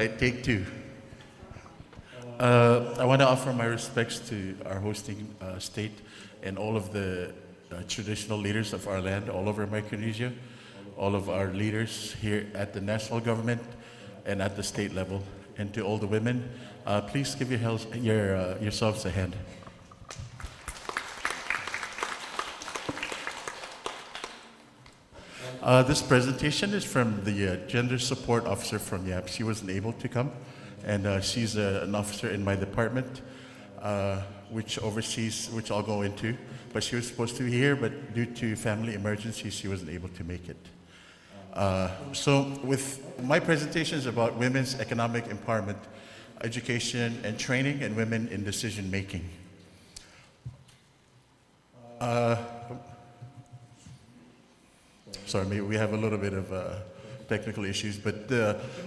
right, take two. I want to offer my respects to our hosting state and all of the traditional leaders of our land all over Micronesia, all of our leaders here at the national government and at the state level, and to all the women. Please give yourselves a hand. This presentation is from the Gender Support Officer from YAP. She wasn't able to come, and she's an officer in my department, which oversees, which I'll go into. But she was supposed to be here, but due to family emergency, she wasn't able to make it. So with my presentation is about women's economic empowerment, education and training, and women in decision making. Sorry, maybe we have a little bit of technical issues, but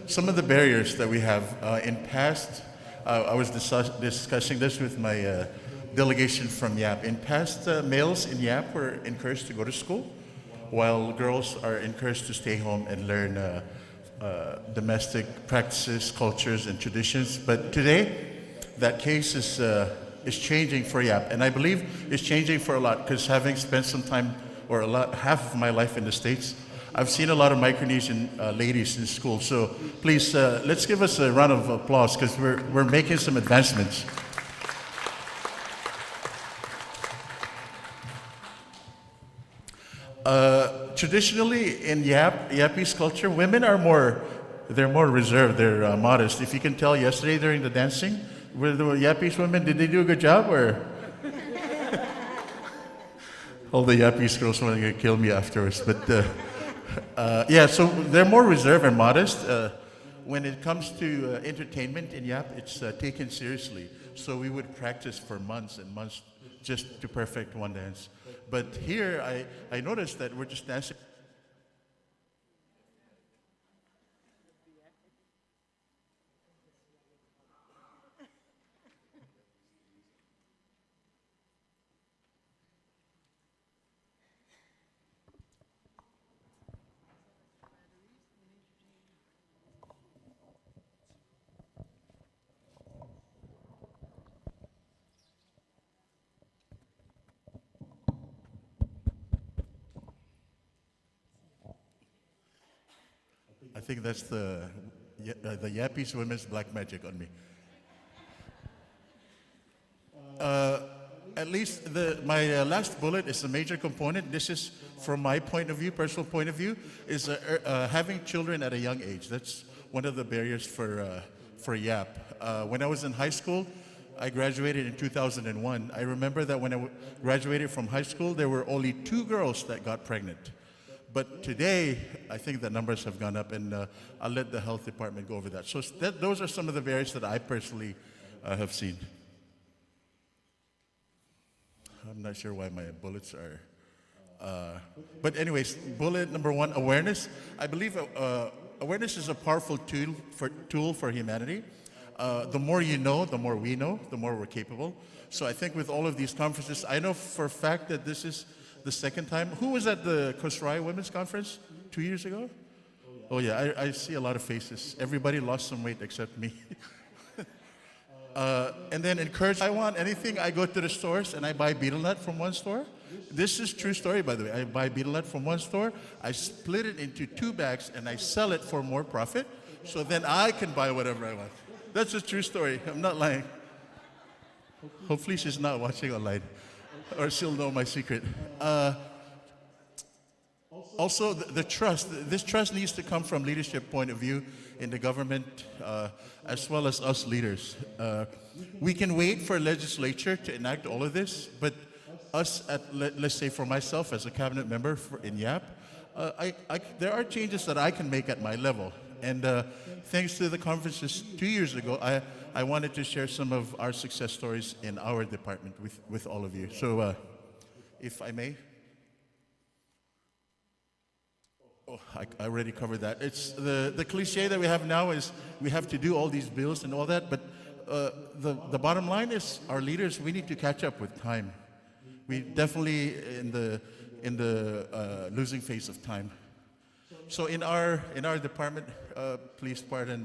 some of the barriers that we have in past, I was discussing this with my delegation from YAP. In past, males in YAP were encouraged to go to school, while girls are encouraged to stay home and learn domestic practices, cultures, and traditions. But today, that case is changing for YAP, and I believe it's changing for a lot, because having spent some time, or half of my life in the States, I've seen a lot of Micronesian ladies in school. So please, let's give us a round of applause, because we're making some advancements. Traditionally in Yapese culture, women are they're more reserved, they're modest. If you can tell, yesterday during the dancing, with the Yapese women, did they do a good job, or? All the Yapese girls want to kill me afterwards, but yeah, so they're more reserved and modest. When it comes to entertainment in Yap, it's taken seriously. So we would practice for months and months just to perfect one dance. But here, I noticed that we're just dancing. I think that's the Yapese women's black magic on me. At least my last bullet is a major component. This is, from my point of view, personal point of view, is having children at a young age. That's one of the barriers for YAP. When I was in high school, I graduated in 2001. I remember that when I graduated from high school, there were only 2 girls that got pregnant. But today, I think the numbers have gone up, and I'll let the health department go over that. So those are some of the barriers that I personally have seen. I'm not sure why my bullets are... but anyways, bullet number 1, awareness. I believe awareness is a powerful tool for humanity. The more you know, the more we know, the more we're capable. So I think with all of these conferences, I know for a fact that this is the second time. Who was at the Kosrae Women's Conference 2 years ago? Oh yeah, I see a lot of faces. Everybody lost some weight except me. And then encourage, I want anything, I go to the stores and I buy betel nut from one store. This is true story, by the way. I buy betel nut from one store, I split it into 2 bags, and I sell it for more profit, so then I can buy whatever I want. That's a true story, I'm not lying. Hopefully she's not watching online, or she'll know my secret. Also, the trust. This trust needs to come from leadership point of view in the government, as well as us leaders. We can wait for legislature to enact all of this, but us, let's say for myself as a cabinet member in YAP, there are changes that I can make at my level. And thanks to the conferences 2 years ago, I wanted to share some of our success stories in our department with all of you. So if I may. Oh, I already covered that. It's the cliche that we have now is we have to do all these bills and all that, but the bottom line is our leaders, we need to catch up with time. We definitely in the losing phase of time. So in our department, please pardon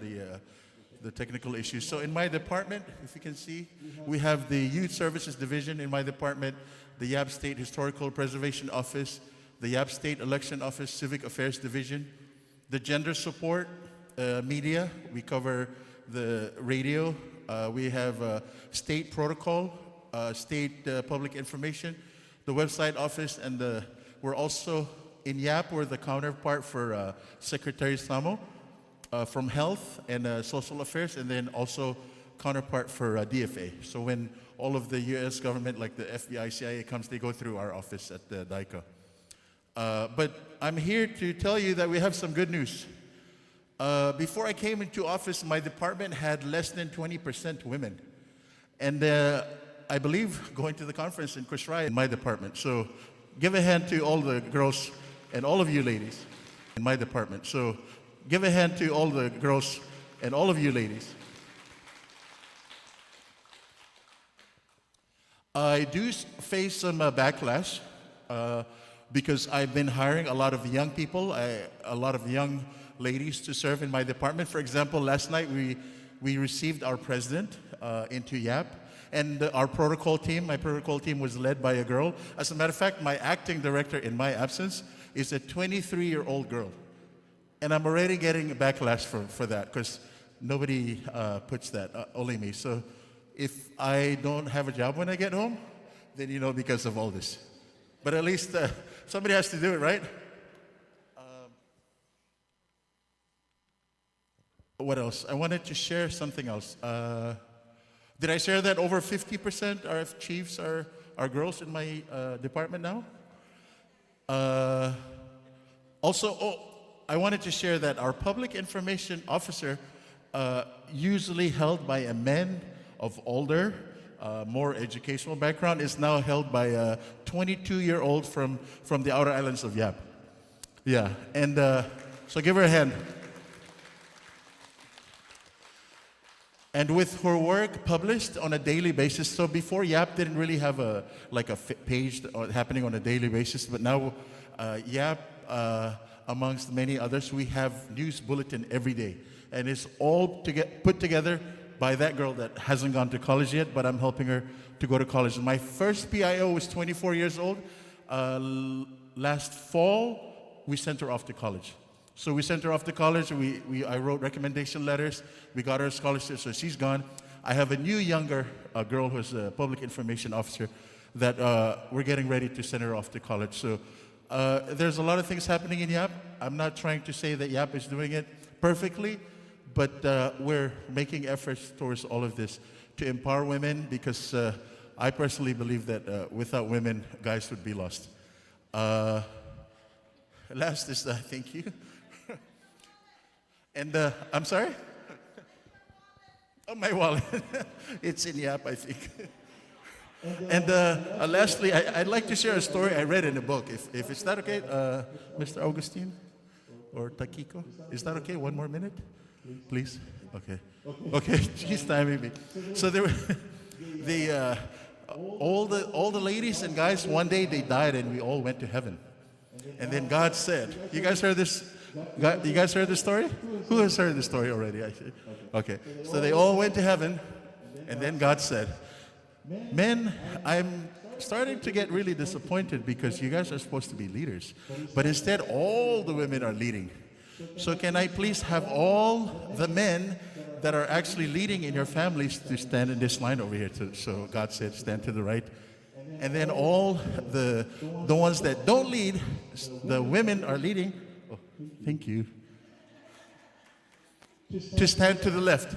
the technical issues. So in my department, if you can see, we have the Youth Services Division in my department, the Yap State Historical Preservation Office, the Yap State Election Office Civic Affairs Division, the Gender Support Media. We cover the radio. We have State Protocol, State Public Information, the website office, and we're also in YAP. We're the counterpart for Secretary Samo from Health and Social Affairs, and then also counterpart for DFA. So when all of the U.S. government, like the FBI, CIA comes, they go through our office at the DICA. But I'm here to tell you that we have some good news. Before I came into office, my department had less than 20% women. And I believe going to the conference in Kusrai in my department. So give a hand to all the girls and all of you ladies in my department. So give a hand to all the girls and all of you ladies. I do face some backlash because I've been hiring a lot of young people, a lot of young ladies to serve in my department. For example, last night we received our president into YAP, and my protocol team was led by a girl. As a matter of fact, my acting director in my absence is a 23-year-old girl. And I'm already getting a backlash for that because nobody puts that, only me. So if I don't have a job when I get home, then you know because of all this. But at least somebody has to do it, right? What else? I wanted to share something else. Did I share that over 50% of chiefs are girls in my department now? I wanted to share that our public information officer, usually held by a man of older, more educational background, is now held by a 22-year-old from the outer islands of Yap. Yeah, and so give her a hand. And with her work published on a daily basis, so before YAP didn't really have a page happening on a daily basis, but now YAP, amongst many others, we have news bulletin every day. And it's all put together by that girl that hasn't gone to college yet, but I'm helping her to go to college. My first PIO was 24 years old. Last fall, we sent her off to college. So we sent her off to college. I wrote recommendation letters. We got her a scholarship, so she's gone. I have a new younger girl who's a public information officer that we're getting ready to send her off to college. So there's a lot of things happening in YAP. I'm not trying to say that YAP is doing it perfectly, but we're making efforts towards all of this to empower women because I personally believe that without women, guys would be lost. Last is thank you. And I'm sorry? Oh, my wallet. It's in Yap, I think. And lastly, I'd like to share a story I read in a book. If it's that okay, Mr. Augustine or Takiko, is that okay? 1 more minute, please. Okay. Okay. She's timing me. So there were all the ladies and guys. One day they died, and we all went to heaven. And then God said, "You guys heard this? You guys heard this story? Who has heard this story already?" Okay. So they all went to heaven, and then God said, "Men, I'm starting to get really disappointed because you guys are supposed to be leaders, but instead all the women are leading. So can I please have all the men that are actually leading in your families to stand in this line over here?" So God said, "Stand to the right." And then all the ones that don't lead, the women are leading. Oh, thank you. To stand to the left.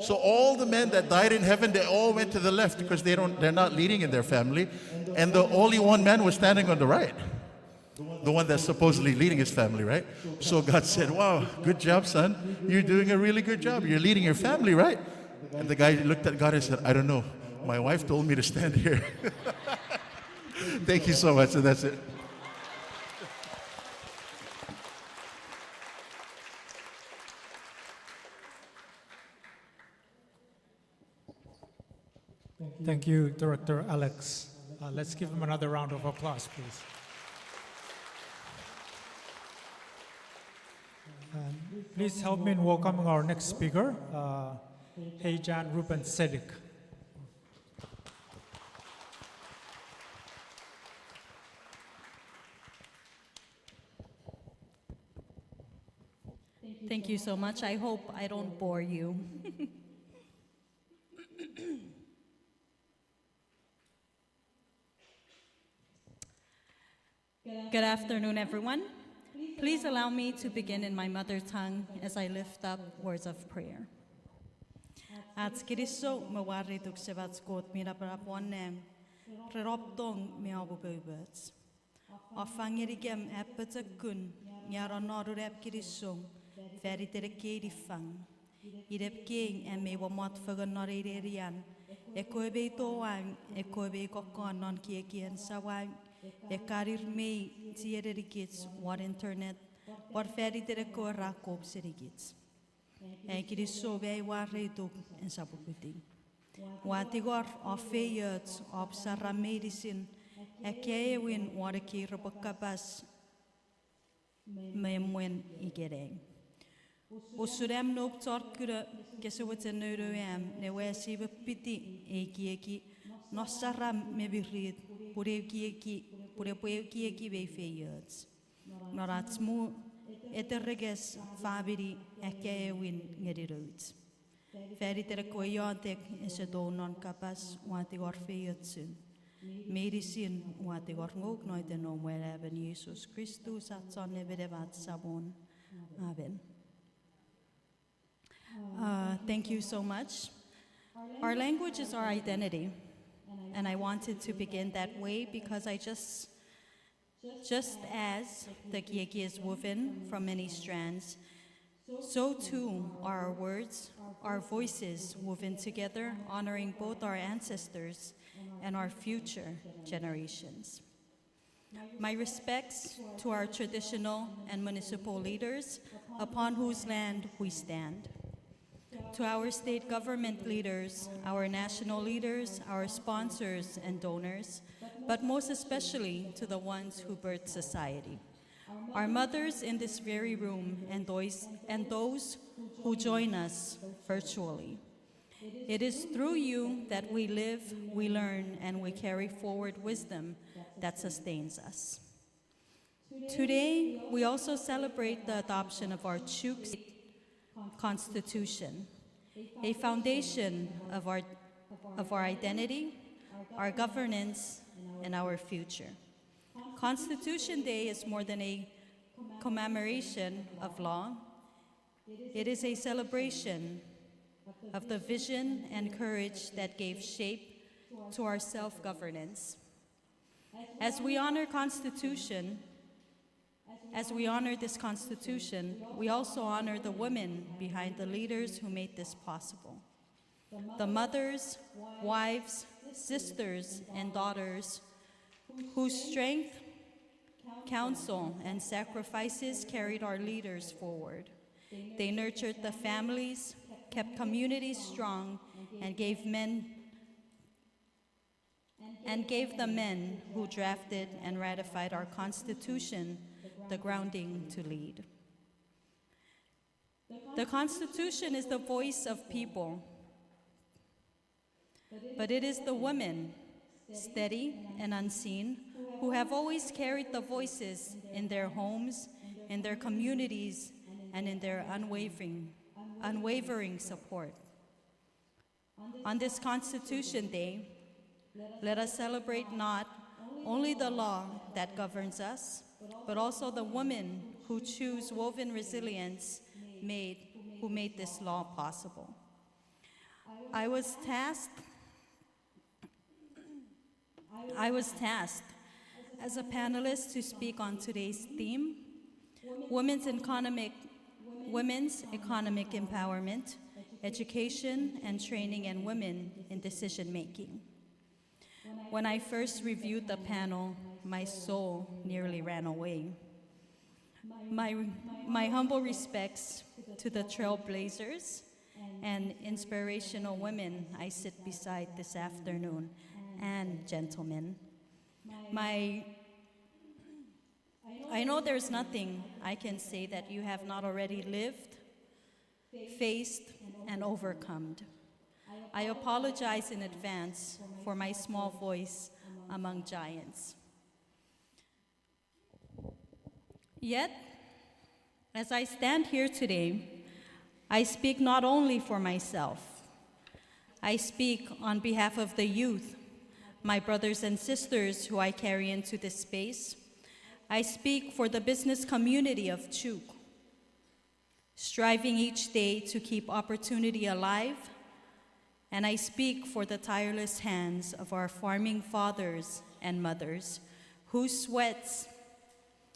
So all the men that died in heaven, they all went to the left because they're not leading in their family. And the only one man was standing on the right. The one that's supposedly leading his family, right? So God said, "Wow, good job, son. You're doing a really good job. You're leading your family, right?" And the guy looked at God and said, "I don't know. My wife told me to stand here." Thank you so much, and that's it. Thank you, Director Alex. Let's give him another round of applause, please. And please help me in welcoming our next speaker, Hejan Ruben Sedik. Thank you so much. I hope I don't bore you. Good afternoon, everyone. Please allow me to begin in my mother tongue as I lift up words of prayer. Atskiriso mawariduk sevatskot mirabraponem, reroptong meabububets. Afangirigem epitakun, yaronorurep kirisong, veritere fang. Irep king and me wamot fagonoririan, ekoebe toang, ekoebe kokon non KIEKI and sawang. E karir me tierikits war internet war veritere ko rakop serigits. E kiriso be war reduk en sabukuti. Watigor of feyuts of sarra medicine e keewin war ki robakabas memwen igereng. Usurem noop torkure kesewet en neuroem ne wesi bepiti e KIEKI no sarra mebirid pure KIEKI be feyuts. Noratsmu eterreges fabiri ekeewin ngeriruts. Veritere koyotek esedo non kapas watigor feyutsun. Medicine watigor ngok noite no mweraben Jesus Christus at son neberevat sabon. Amen. Thank you so much. Our language is our identity. And I wanted to begin that way because just as the KIEKI is woven from many strands, so too are our words, our voices woven together, honoring both our ancestors and our future generations. My respects to our traditional and municipal leaders upon whose land we stand. To our state government leaders, our national leaders, our sponsors and donors, but most especially to the ones who birthed society. Our mothers in this very room and those who join us virtually. It is through you that we live, we learn, and we carry forward wisdom that sustains us. Today, we also celebrate the adoption of our Chuuk Constitution, a foundation of our identity, our governance, and our future. Constitution Day is more than a commemoration of law. It is a celebration of the vision and courage that gave shape to our self-governance. As we honor this Constitution, we also honor the women behind the leaders who made this possible. The mothers, wives, sisters, and daughters whose strength, counsel, and sacrifices carried our leaders forward. They nurtured the families, kept communities strong, and gave the men who drafted and ratified our Constitution the grounding to lead. The Constitution is the voice of people, but it is the women, steady and unseen, who have always carried the voices in their homes, in their communities, and in their unwavering support. On this Constitution Day, let us celebrate not only the law that governs us, but also the women who choose woven resilience who made this law possible. I was tasked as a panelist to speak on today's theme, women's economic empowerment, education and training, and women in decision making. When I first reviewed the panel, my soul nearly ran away. My humble respects to the trailblazers and inspirational women I sit beside this afternoon, and gentlemen. I know there's nothing I can say that you have not already lived, faced, and overcome. I apologize in advance for my small voice among giants. Yet, as I stand here today, I speak not only for myself. I speak on behalf of the youth, my brothers and sisters who I carry into this space. I speak for the business community of Chuuk, striving each day to keep opportunity alive. And I speak for the tireless hands of our farming fathers and mothers, whose sweats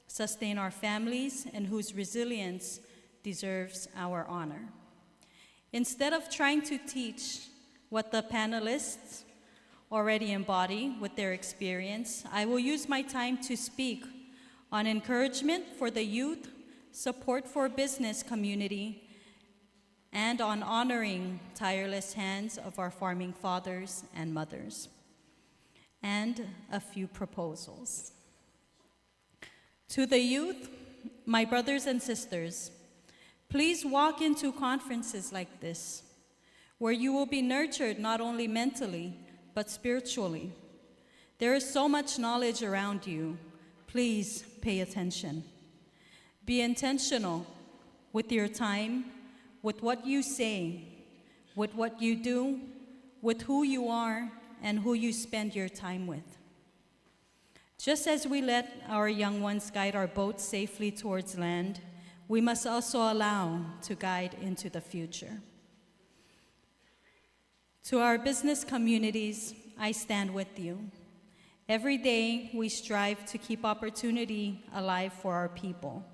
sustain our families and whose resilience deserves our honor. Instead of trying to teach what the panelists already embody with their experience, I will use my time to speak on encouragement for the youth, support for business community, and on honoring tireless hands of our farming fathers and mothers, and a few proposals. To the youth, my brothers and sisters, please walk into conferences like this, where you will be nurtured not only mentally, but spiritually. There is so much knowledge around you. Please pay attention. Be intentional with your time, with what you say, with what you do, with who you are, and who you spend your time with. Just as we let our young ones guide our boats safely towards land, we must also allow to guide into the future. To our business communities, I stand with you. Every day, we strive to keep opportunity alive for our people.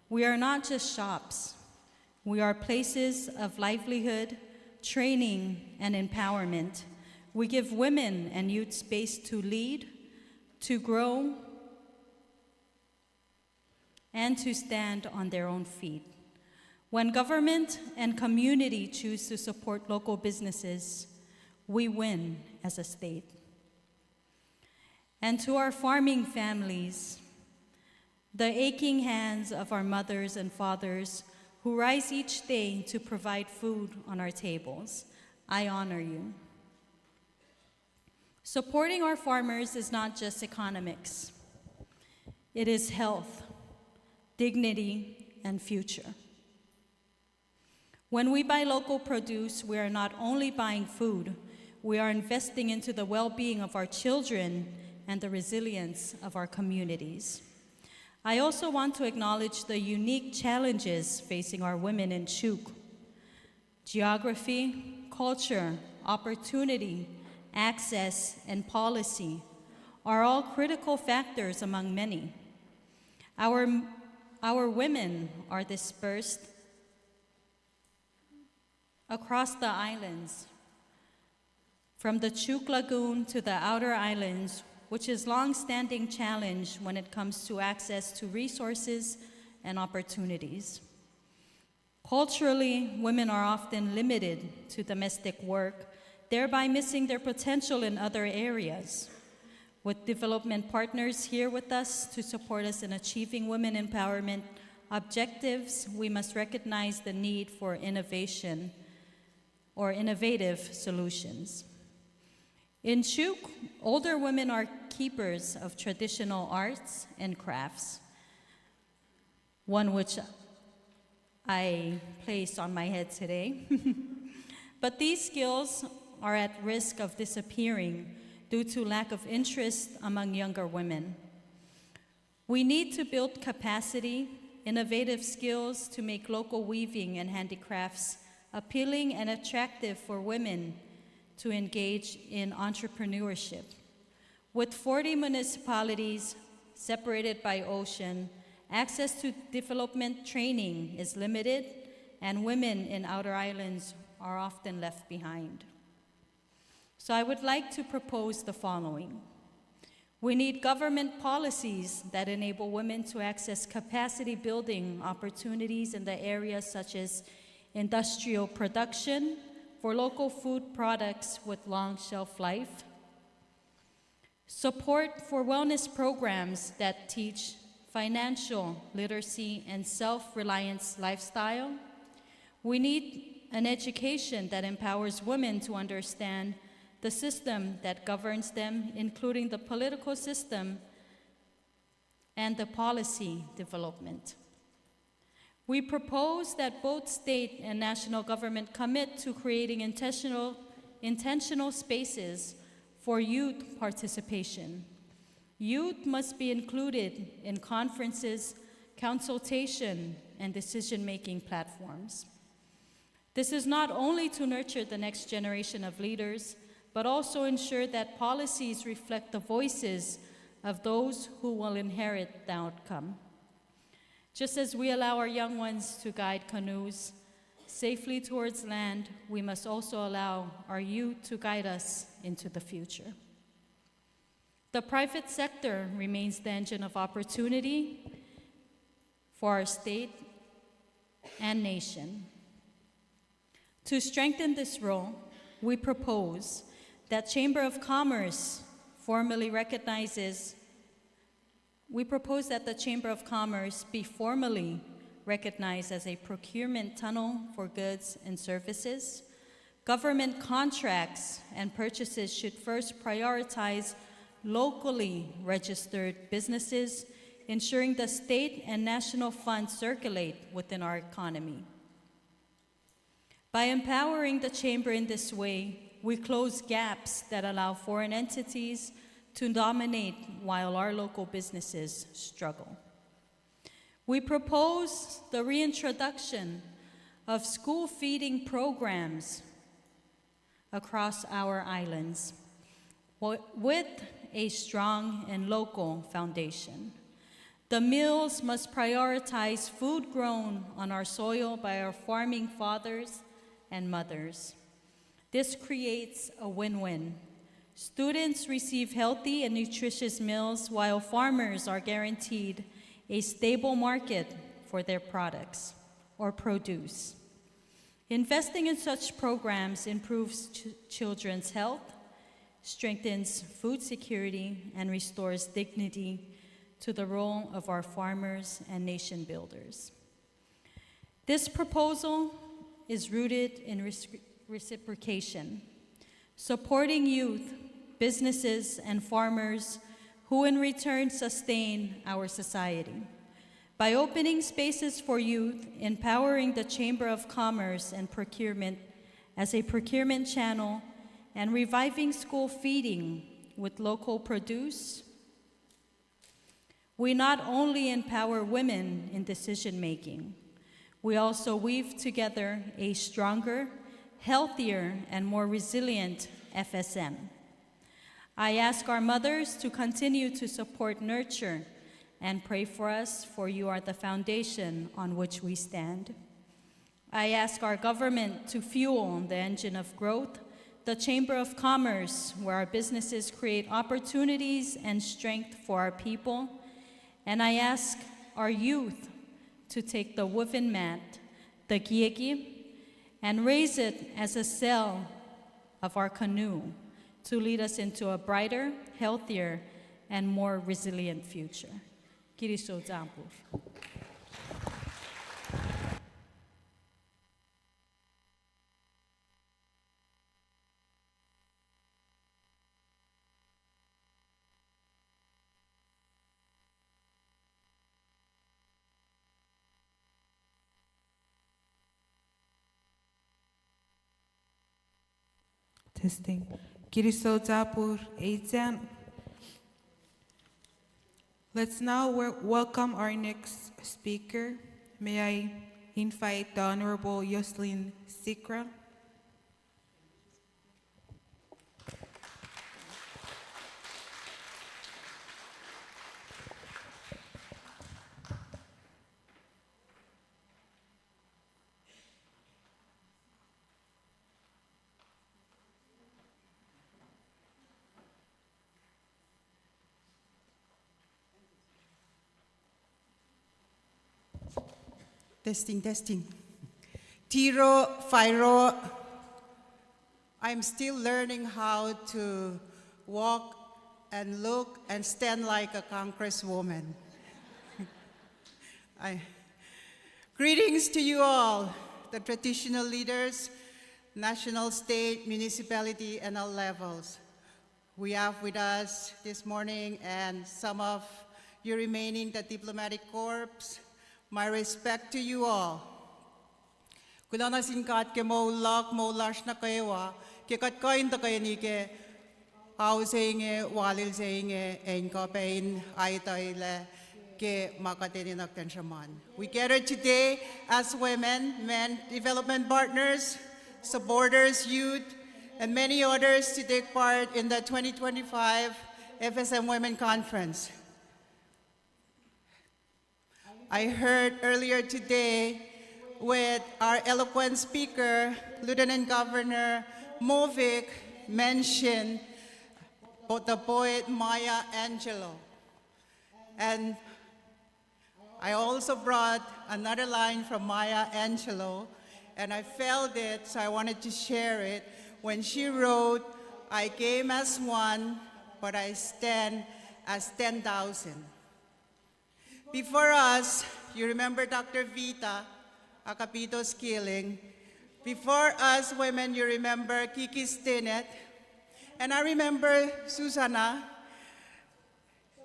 We are not just shops. We are places of livelihood, training, and empowerment. We give women and youth space to lead, to grow, and to stand on their own feet. When government and community choose to support local businesses, we win as a state. And to our farming families, the aching hands of our mothers and fathers who rise each day to provide food on our tables, I honor you. Supporting our farmers is not just economics. It is health, dignity, and future. When we buy local produce, we are not only buying food, we are investing into the well-being of our children and the resilience of our communities. I also want to acknowledge the unique challenges facing our women in Chuuk. Geography, culture, opportunity, access, and policy are all critical factors among many. Our women are dispersed across the islands, from the Chuuk Lagoon to the outer islands, which is a long-standing challenge when it comes to access to resources and opportunities. Culturally, women are often limited to domestic work, thereby missing their potential in other areas. With development partners here with us to support us in achieving women empowerment objectives, we must recognize the need for innovation or innovative solutions. In Chuuk, older women are keepers of traditional arts and crafts, one which I placed on my head today. But these skills are at risk of disappearing due to lack of interest among younger women. We need to build capacity, innovative skills to make local weaving and handicrafts appealing and attractive for women to engage in entrepreneurship. With 40 municipalities separated by ocean, access to development training is limited, and women in outer islands are often left behind. So I would like to propose the following. We need government policies that enable women to access capacity building opportunities in the areas such as industrial production for local food products with long shelf life, support for wellness programs that teach financial literacy, and self-reliance lifestyle. We need an education that empowers women to understand the system that governs them, including the political system and the policy development. We propose that both state and national government commit to creating intentional spaces for youth participation. Youth must be included in conferences, consultation, and decision-making platforms. This is not only to nurture the next generation of leaders, but also ensure that policies reflect the voices of those who will inherit the outcome. Just as we allow our young ones to guide canoes safely towards land, we must also allow our youth to guide us into the future. The private sector remains the engine of opportunity for our state and nation. To strengthen this role, we propose that Chamber of Commerce the Chamber of Commerce be formally recognized as a procurement tunnel for goods and services. Government contracts and purchases should first prioritize locally registered businesses, ensuring the state and national funds circulate within our economy. By empowering the Chamber in this way, we close gaps that allow foreign entities to dominate while our local businesses struggle. We propose the reintroduction of school feeding programs across our islands with a strong and local foundation. The meals must prioritize food grown on our soil by our farming fathers and mothers. This creates a win-win. Students receive healthy and nutritious meals while farmers are guaranteed a stable market for their products or produce. Investing in such programs improves children's health, strengthens food security, and restores dignity to the role of our farmers and nation builders. This proposal is rooted in reciprocation, supporting youth, businesses, and farmers who in return sustain our society. By opening spaces for youth, empowering the Chamber of Commerce and Procurement as a procurement channel, and reviving school feeding with local produce, we not only empower women in decision-making, we also weave together a stronger, healthier, and more resilient FSM. I ask our mothers to continue to support nurture and pray for us, for you are the foundation on which we stand. I ask our government to fuel the engine of growth, the Chamber of Commerce, where our businesses create opportunities and strength for our people. And I ask our youth to take the woven mat, the KIEKI, and raise it as a sail of our canoe to lead us into a brighter, healthier, and more resilient future. Kiriso Zampur. Testing. Kiriso Tapur Eitan. Let's now welcome our next speaker. May I invite the Honorable Yoslin Sikra. Testing, testing. Tiro, Fairo, I'm still learning how to walk and look and stand like a congresswoman. Greetings to you all, the traditional leaders, national, state, municipality, and all levels. We have with us this morning, and some of you remaining, the diplomatic corps. My respect to you all. Kulana sinkat ke mo lak mo lash na kayewa ke kat kain ta kayani ke how saying walil saying en kapain ay taile ke makateni nakten shaman. We gathered today as women, men, development partners, supporters, youth, and many others to take part in the 2025 FSM Women Conference. I heard earlier today with our eloquent speaker, Lieutenant Governor Movic, mention the poet Maya Angelou. And I also brought another line from Maya Angelou, and I felt it, so I wanted to share it. When she wrote, "I came as one, but I stand as 10,000. Before us, you remember Dr. Vita Acapito's killing. Before us women, you remember KIEKI Stinnett. And I remember Susanna,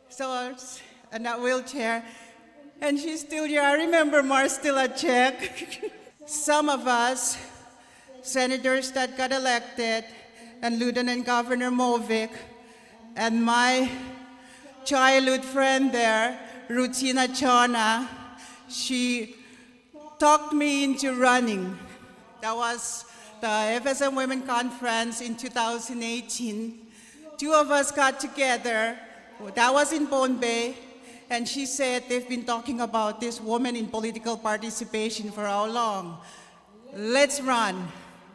so in that wheelchair, and she's still here. I remember Marstila Czech. Some of us, senators that got elected, and Lieutenant Governor Movic, and my childhood friend there, Rutina Chana, she talked me into running. That was the FSM Women Conference in 2018. Two of us got together. That was in Bombay. And she said they've been talking about this woman in political participation for how long? Let's run.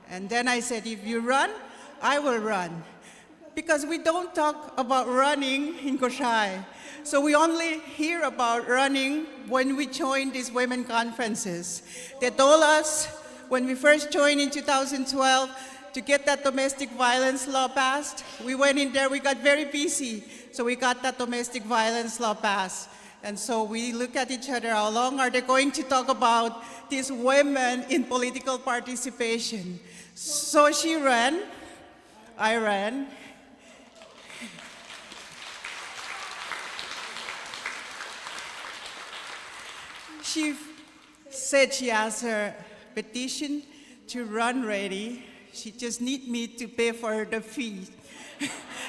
And then I said, if you run, I will run. Because we don't talk about running in Koshai. So we only hear about running when we join these women conferences. They told us when we first joined in 2012 to get that domestic violence law passed. We went in there, we got very busy. So we got that domestic violence law passed. And so we look at each other, how long are they going to talk about these women in political participation? So she ran, I ran. She said she has her petition to run ready. She just need me to pay for the fee.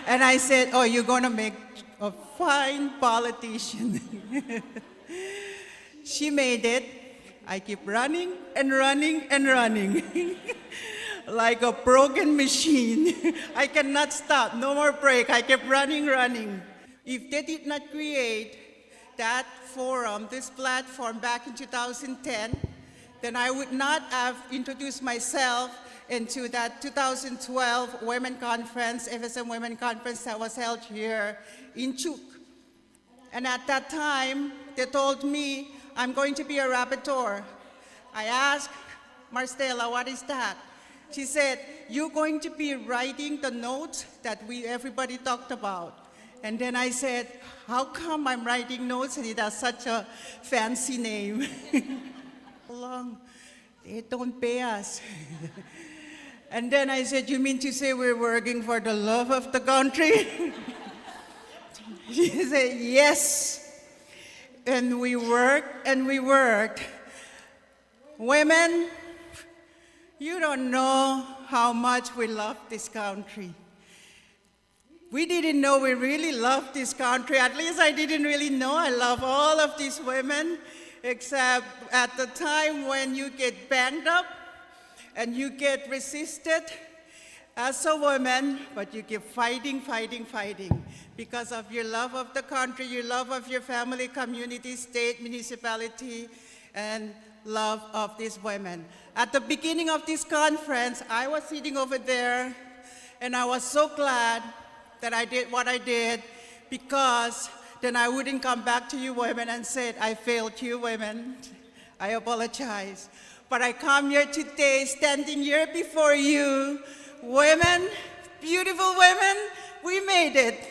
And I said, oh, you're gonna make a fine politician. She made it. I keep running and running and running. Like a broken machine. I cannot stop, no more break. I kept running, running. If they did not create that forum, this platform back in 2010, then I would not have introduced myself into that 2012 Women Conference, FSM Women Conference that was held here in Chuuk. And at that time, they told me, I'm going to be a rapporteur. I asked Marstella, what is that? She said, you're going to be writing the notes that everybody talked about. And then I said, how come I'm writing notes and it has such a fancy name? How long? They don't pay us. And then I said, you mean to say we're working for the love of the country? She said, yes. And we worked and we worked. Women, you don't know how much we love this country. We didn't know we really loved this country. At least I didn't really know I love all of these women, except at the time when you get banged up and you get resisted as a woman, but you keep fighting, fighting, fighting because of your love of the country, your love of your family, community, state, municipality, and love of these women. At the beginning of this conference, I was sitting over there, and I was so glad that I did what I did, because then I wouldn't come back to you women and say, I failed you women. I apologize. But I come here today, standing here before you, women, beautiful women, we made it.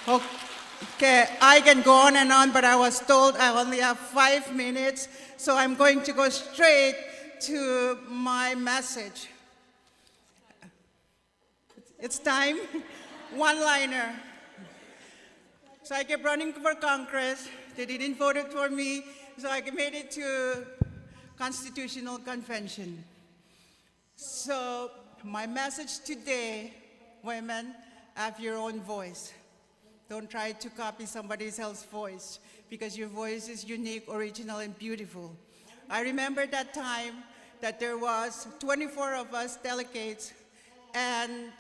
Okay, I can go on and on, but I was told I only have 5 minutes, so I'm going to go straight to my message. It's time. One-liner. So I kept running for Congress. They didn't vote it for me, so I made it to Constitutional Convention. So my message today, women, have your own voice. Don't try to copy somebody else's voice, because your voice is unique, original, and beautiful. I remember that time that there was 24 of us delegates, and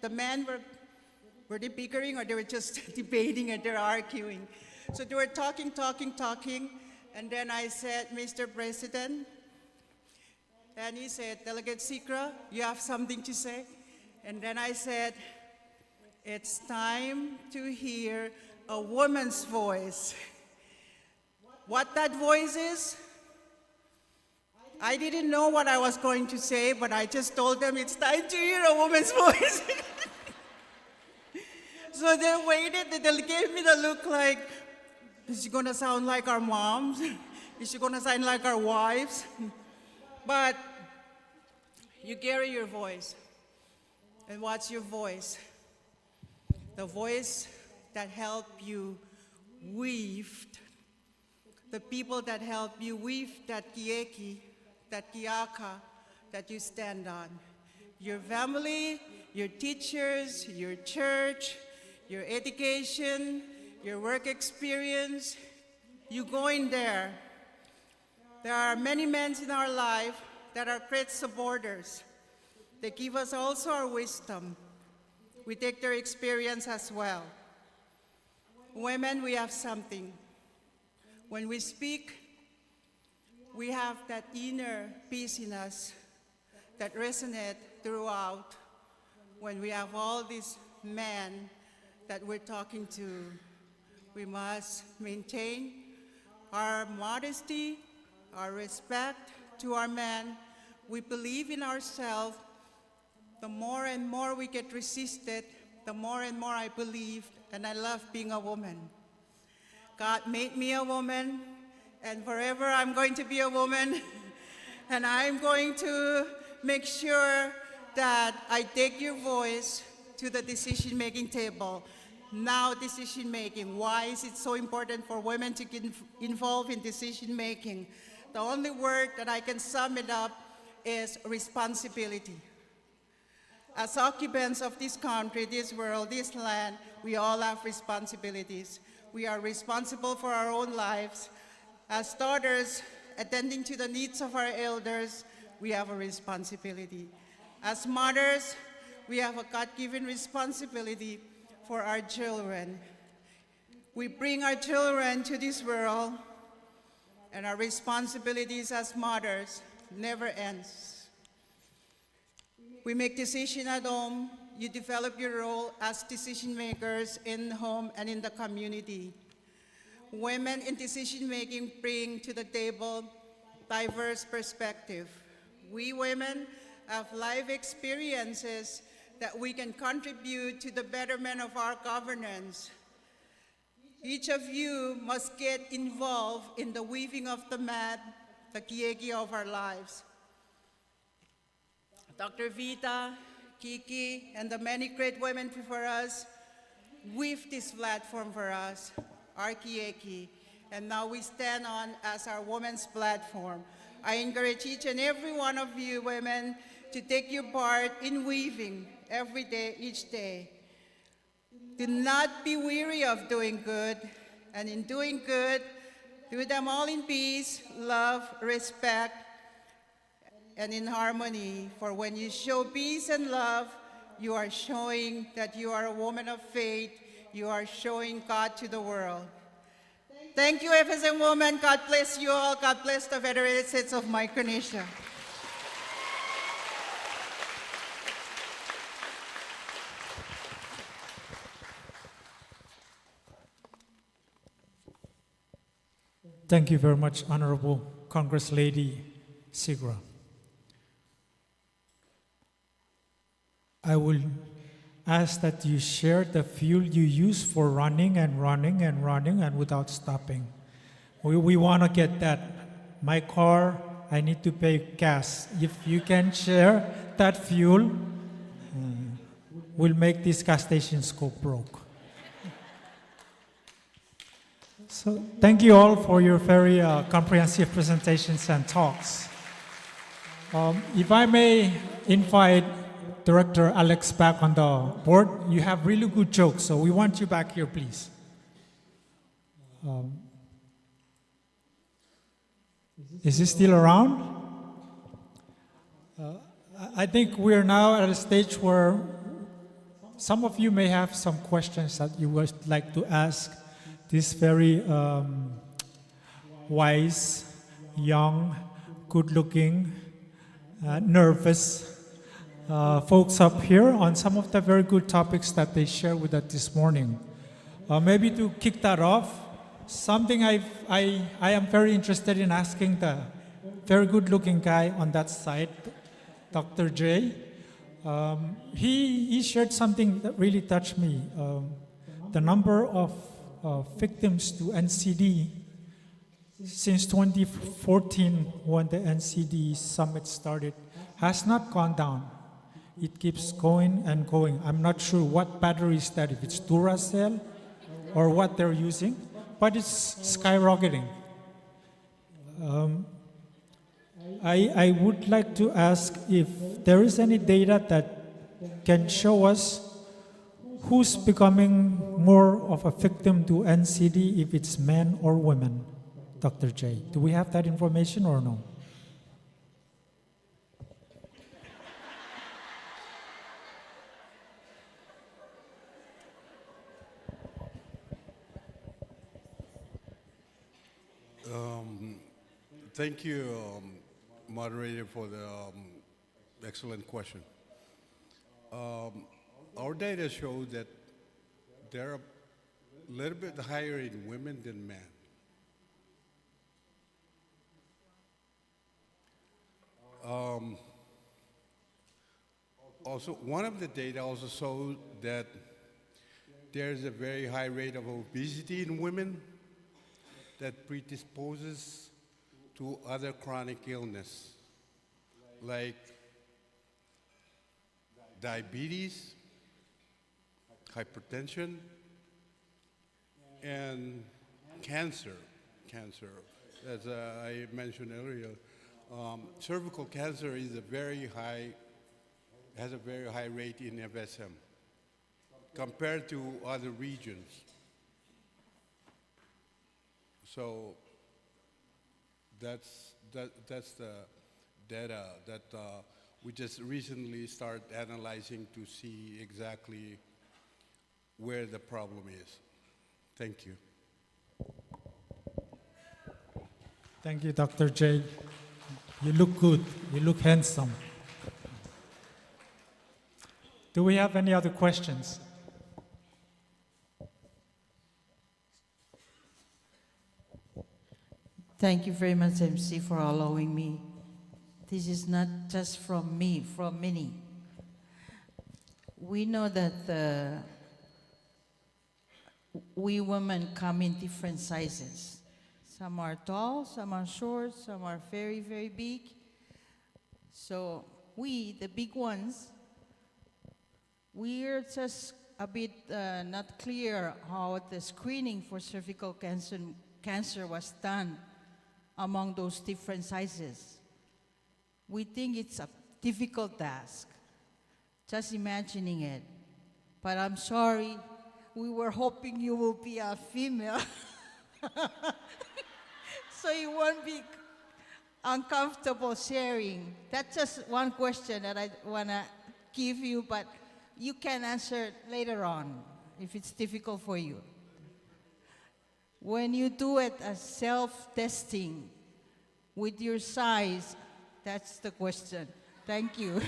the men were they bickering, or they were just debating and they're arguing? So they were talking, and then I said, Mr. President, and he said, Delegate Sikra, you have something to say? And then I said, it's time to hear a woman's voice. What that voice is, I didn't know what I was going to say, but I just told them it's time to hear a woman's voice. So they waited, they gave me the look like, is she gonna sound like our moms? Is she gonna sound like our wives? But you carry your voice. And what's your voice? The voice that helped you weave, the people that help you weave that KIEKI, that KIAKA that you stand on. Your family, your teachers, your church, your education, your work experience, you go in there. There are many men in our life that are great supporters. They give us also our wisdom. We take their experience as well. Women, we have something. When we speak, we have that inner peace in us that resonates throughout when we have all these men that we're talking to. We must maintain our modesty, our respect to our men. We believe in ourselves. The more and more we get resisted, the more and more I believe, and I love being a woman. God made me a woman, and forever I'm going to be a woman, and I'm going to make sure that I take your voice to the decision-making table. Now, decision-making. Why is it so important for women to get involved in decision-making? The only word that I can sum it up is responsibility. As occupants of this country, this world, this land, we all have responsibilities. We are responsible for our own lives. As daughters, attending to the needs of our elders, we have a responsibility. As mothers, we have a God-given responsibility for our children. We bring our children to this world, and our responsibilities as mothers never ends. We make decisions at home. You develop your role as decision makers in home and in the community. Women in decision-making bring to the table diverse perspective. We women have life experiences that we can contribute to the betterment of our governance. Each of you must get involved in the weaving of the mat, the KIEKI of our lives. Dr. Vita, KIEKI, and the many great women before us weave this platform for us, our KIEKI, and now we stand on as our women's platform. I encourage each and every one of you women to take your part in weaving every day, each day. Do not be weary of doing good, and in doing good, do them all in peace, love, respect, and in harmony. For when you show peace and love, you are showing that you are a woman of faith. You are showing God to the world. Thank you, FSM women. God bless you all. God bless the Federated States of Micronesia. Thank you very much, Honorable Congress Lady Sigra. ask that you share the fuel you use for running and running and running and without stopping. We want to get that. My car, I need to pay gas. If you can share that fuel, we'll make these gas stations go broke. So thank you all for your very comprehensive presentations and talks. If I may invite Director Alex back on the board, you have really good jokes, so we want you back here, please. Is he still around? I think we're now at a stage where some of you may have some questions that you would like to ask this very wise, young, good-looking, nervous folks up here on some of the very good topics that they shared with us this morning. Maybe to kick that off, something I am very interested in asking the very good-looking guy on that side, Dr. J. He shared something that really touched me. The number of victims to NCD since 2014, when the NCD summit started, has not gone down. It keeps going and going. I'm not sure what battery is that, if it's Duracell or what they're using, but it's skyrocketing. I would like to ask if there is any data that can show us who's becoming more of a victim to NCD, if it's men or women, Dr. J. Do we have that information or no? Thank you, moderator, for the excellent question. Our data shows that they're a little bit higher in women than men. Also, one of the data also shows that there's a very high rate of obesity in women that predisposes to other chronic illness, like diabetes, hypertension, and cancer. As I mentioned earlier, cervical cancer is has a very high rate in FSM compared to other regions. So that's the data that we just recently started analyzing to see exactly where the problem is. Thank you. Thank you, Dr. J. You look good. You look handsome. Do we have any other questions? Thank you very much, MC, for allowing me. This is not just from me, from many. We know that we women come in different sizes. Some are tall, some are short, some are very, very big. So we, the big ones, we're just a bit not clear how the screening for cervical cancer was done among those different sizes. We think it's a difficult task, just imagining it. But I'm sorry, we were hoping you will be a female. So you won't be uncomfortable sharing. That's just one question that I wanna give you, but you can answer later on if it's difficult for you. When you do it as self-testing with your size, that's the question. Thank you.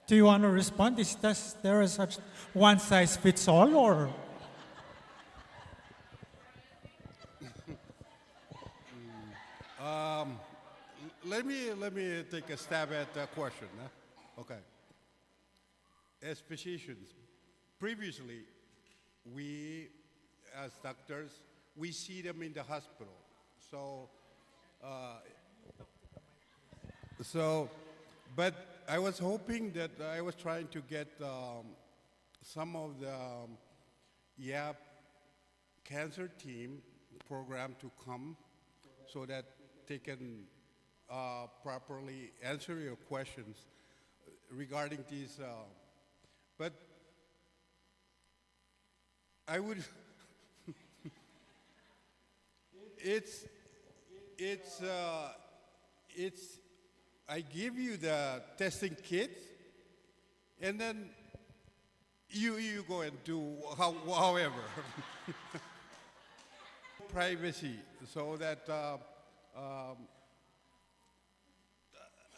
Do you want to respond? Is there such one size fits all, or? let me take a stab at the question. Huh? Okay. As physicians, previously, we, as doctors, we see them in the hospital. But I was hoping that I was trying to get some of the YAP cancer team program to come so that they can properly answer your questions regarding these. But I would, it's, I give you the testing kit, and then you go and do however. Privacy, so that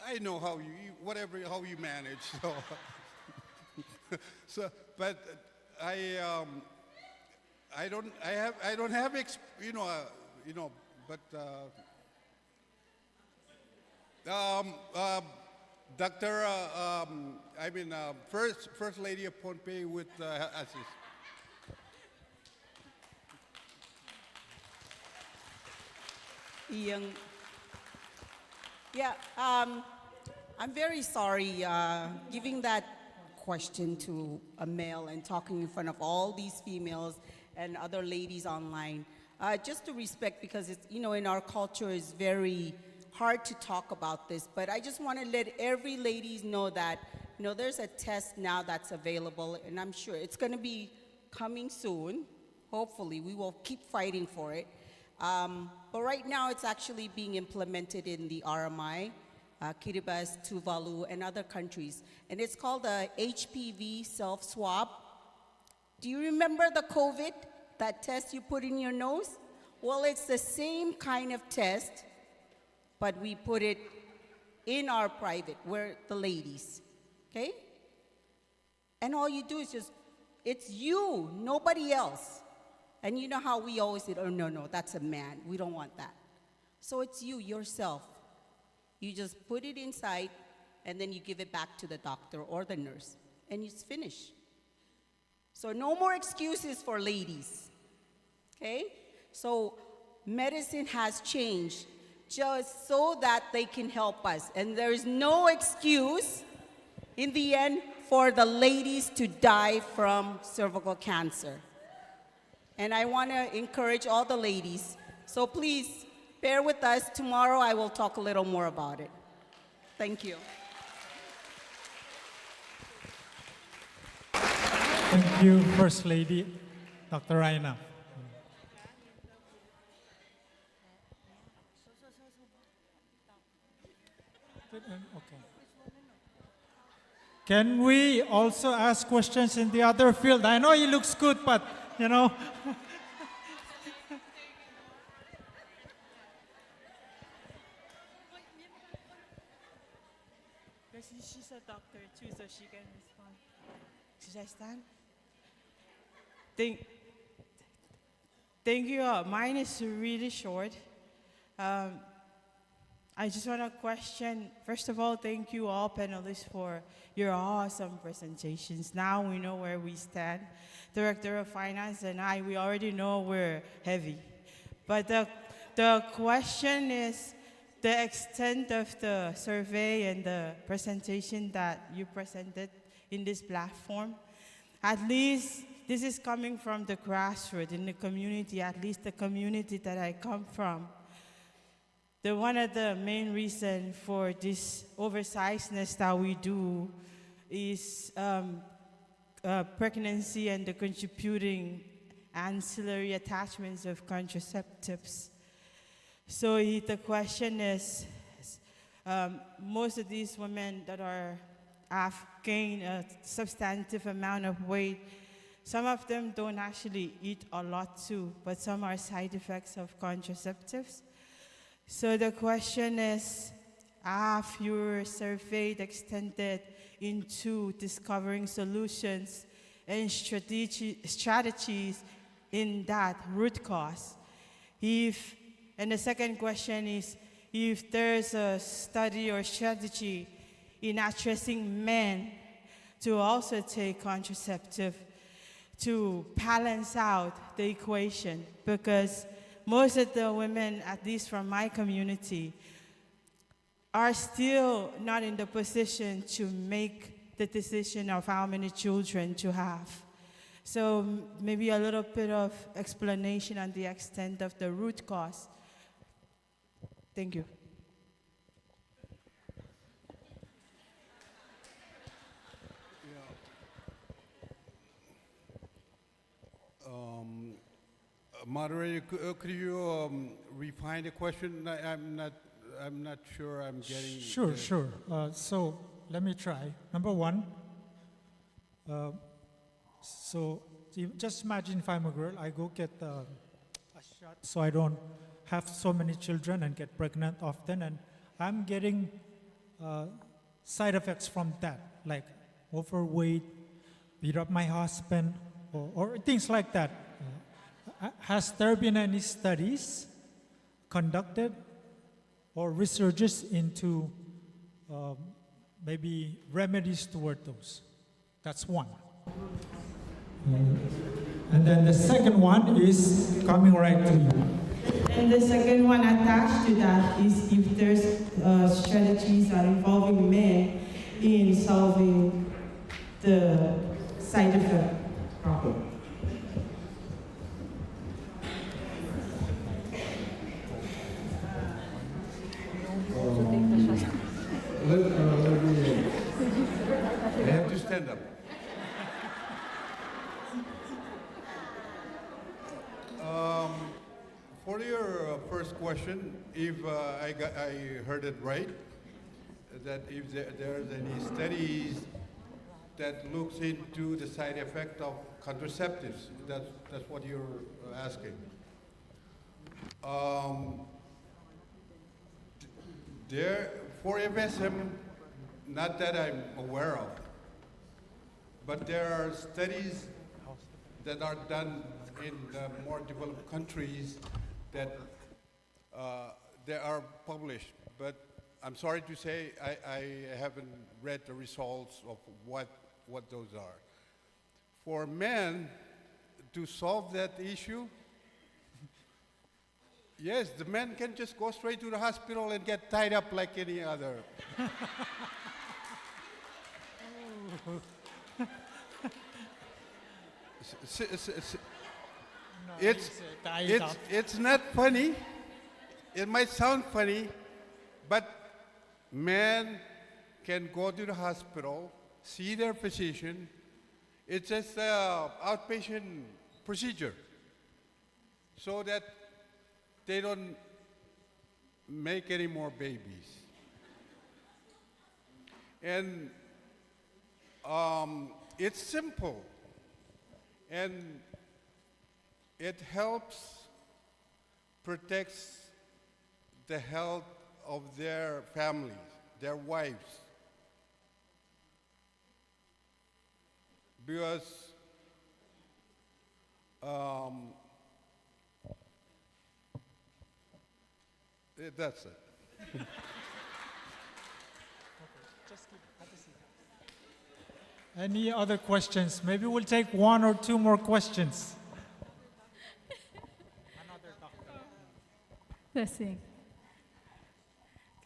I know how how you manage. So, but I don't have but Dr. First Lady of Pohnpei with assist. Yeah, I'm very sorry giving that question to a male and talking in front of all these females and other ladies online. Just to respect, because it's, in our culture it's very hard to talk about this, but I just want to let every ladies know that, there's a test now that's available, and I'm sure it's going to be coming soon. Hopefully, we will keep fighting for it. But right now, it's actually being implemented in the RMI, Kiribati, Tuvalu, and other countries. And it's called the HPV self-swab. Do you remember the COVID, that test you put in your nose? Well, it's the same kind of test, but we put it in our private, where the ladies, okay? And all you do is it's you, nobody else. And you know how we always say, oh, no, that's a man. We don't want that. So it's you, yourself. You just put it inside, and then you give it back to the doctor or the nurse, and it's finished. So no more excuses for ladies, okay? So medicine has changed just so that they can help us. And there is no excuse, in the end, for the ladies to die from cervical cancer. And I want to encourage all the ladies, so please bear with us. Tomorrow I will talk a little more about it. Thank you. Thank you, First Lady, Dr. Raina. Okay. Can we also ask questions in the other field? I know he looks good, but, She's a doctor too, so she can respond. Should I stand? Thank you. Mine is really short. I just want to question, first of all, thank you all panelists for your awesome presentations. Now we know where we stand. Director of Finance and I, we already know we're heavy. But the question is, the extent of the survey and the presentation that you presented in this platform, at least this is coming from the grassroots in the community, at least the community that I come from. One of the main reasons for this oversizedness that we do is pregnancy and the contributing ancillary attachments of contraceptives. So the question is, most of these women that have gained a substantive amount of weight, some of them don't actually eat a lot too, but some are side effects of contraceptives. So the question is, have your survey extended into discovering solutions and strategies in that root cause? And the second question is, if there's a study or strategy in addressing men to also take contraceptive to balance out the equation, because most of the women, at least from my community, are still not in the position to make the decision of how many children to have. So maybe a little bit of explanation on the extent of the root cause. Thank you. Moderator, could you refine the question? I'm not sure I'm getting. Sure, sure. So let me try. Number one, so just imagine if I'm a girl, I go get a shot so I don't have so many children and get pregnant often, and I'm getting side effects from that, like overweight, beat up my husband, or things like that. Has there been any studies conducted or researches into maybe remedies toward those? That's one. And then the second one is coming right to you. And the second one attached to that is if there's strategies that involving men in solving the side effect problem. I have to stand up. For your first question, if I heard it right, that if there's any studies that looks into the side effect of contraceptives, that's what you're asking. There, for FSM, not that I'm aware of, but there are studies that are done in the more developed countries that they are published. But I'm sorry to say I haven't read the results of what those are. For men to solve that issue, yes, the men can just go straight to the hospital and get tied up like any other. It's not funny. It might sound funny, but men can go to the hospital, see their physician. It's just an outpatient procedure, so that they don't make any more babies. And it's simple, and it helps protects the health of their families, their wives. Because that's it. Any other questions? Maybe we'll take one or two more questions. Blessing.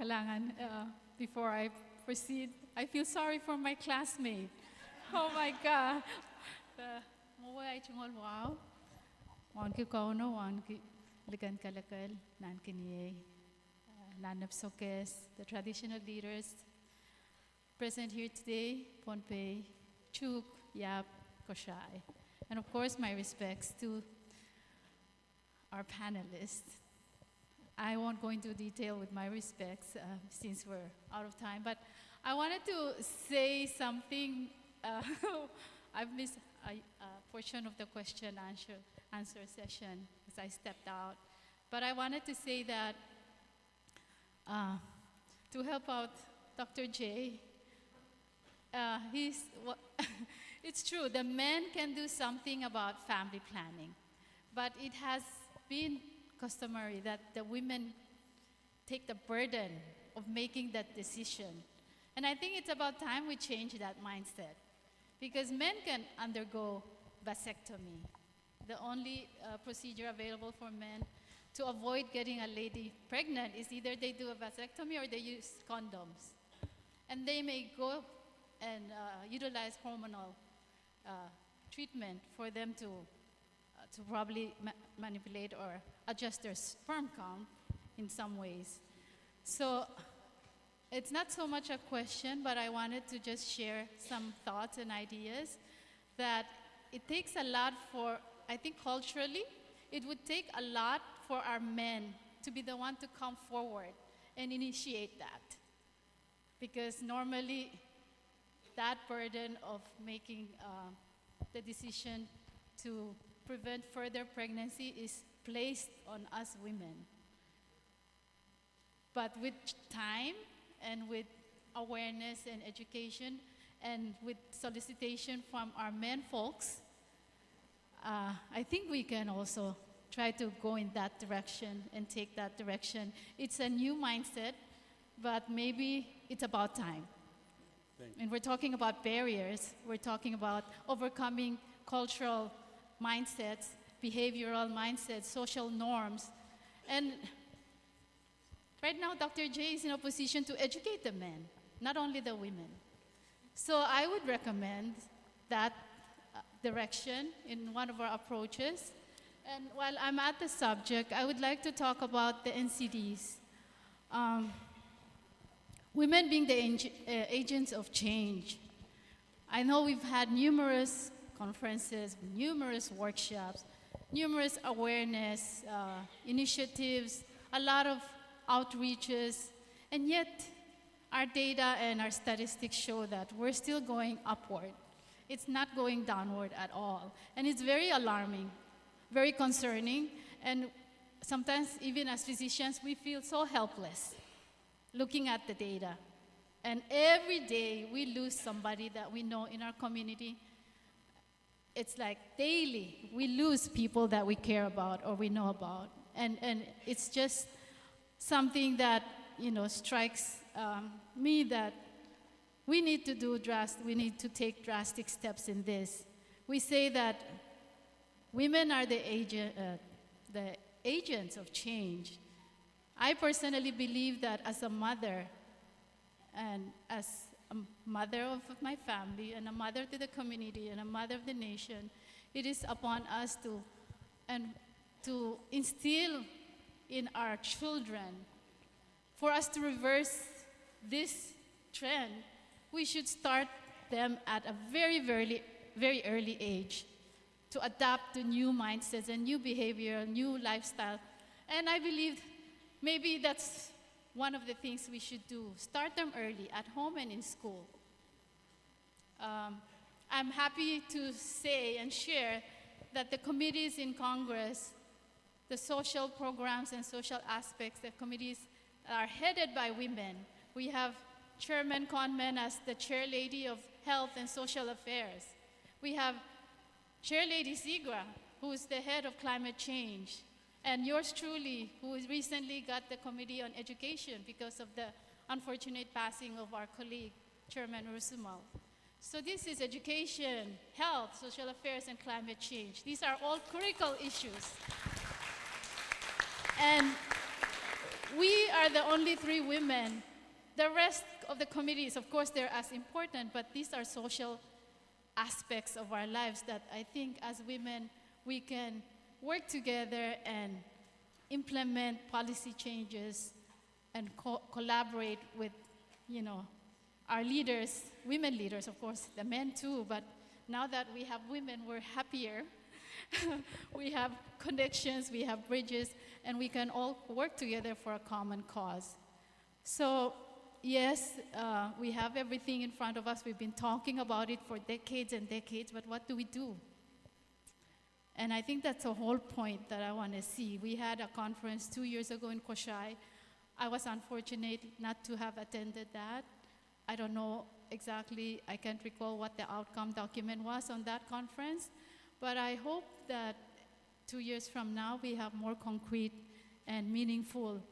Kailangan, before I proceed, I feel sorry for my classmate. Oh my God. Mawai chungol wow. Wan ki kauno wan ki ligan kalakal nan kiniye nan napsokes, the traditional leaders present here today, Pohnpei, Chuuk, Yap, Koshai. And of course, my respects to our panelists. I won't go into detail with my respects since we're out of time, but I wanted to say something. I've missed a portion of the question answer session as I stepped out. But I wanted to say that to help out Dr. J, it's true, the men can do something about family planning, but it has been customary that the women take the burden of making that decision. And I think it's about time we change that mindset, because men can undergo vasectomy. The only procedure available for men to avoid getting a lady pregnant is either they do a vasectomy or they use condoms. And they may go and utilize hormonal treatment for them to probably manipulate or adjust their sperm count in some ways. So it's not so much a question, but I wanted to just share some thoughts and ideas that it takes a lot for, I think culturally, it would take a lot for our men to be the one to come forward and initiate that. Because normally, that burden of making the decision to prevent further pregnancy is placed on us women. But with time and with awareness and education and with solicitation from our men folks, I think we can also try to go in that direction and take that direction. It's a new mindset, but maybe it's about time. And we're talking about barriers. We're talking about overcoming cultural mindsets, behavioral mindsets, social norms. And right now, Dr. J is in a position to educate the men, not only the women. So I would recommend that direction in one of our approaches. And while I'm at the subject, I would like to talk about the NCDs. Women being the agents of change. I know we've had numerous conferences, numerous workshops, numerous awareness initiatives, a lot of outreaches, and yet our data and our statistics show that we're still going upward. It's not going downward at all. And it's very alarming, very concerning, and sometimes even as physicians, we feel so helpless looking at the data. And every day we lose somebody that we know in our community. It's like daily we lose people that we care about or we know about. And it's just something that, strikes me that we need to take drastic steps in this. We say that women are the agents of change. I personally believe that as a mother, and as a mother of my family, and a mother to the community, and a mother of the nation, it is upon us to instill in our children, for us to reverse this trend, we should start them at a very, very, very early age to adapt to new mindsets and new behavior, new lifestyle. And I believe maybe that's one of the things we should do. Start them early, at home and in school. I'm happy to say and share that the committees in Congress, the social programs and social aspects, the committees are headed by women. We have Chairman Conman as the Chair Lady of Health and Social Affairs. We have Chair Lady Zigra, who is the head of climate change. And yours truly, who recently got the Committee on Education because of the unfortunate passing of our colleague, Chairman Rusumal. So this is education, health, social affairs, and climate change. These are all critical issues. And we are the only 3 women. The rest of the committees, of course, they're as important, but these are social aspects of our lives that I think as women, we can work together and implement policy changes and collaborate with, our leaders, women leaders, of course, the men too, but now that we have women, we're happier. We have connections, we have bridges, and we can all work together for a common cause. So, yes, we have everything in front of us. We've been talking about it for decades and decades, but what do we do? And I think that's the whole point that I want to see. We had a conference 2 years ago in Koshai. I was unfortunate not to have attended that. I don't know exactly, I can't recall what the outcome document was on that conference, but I hope that 2 years from now we have more concrete and meaningful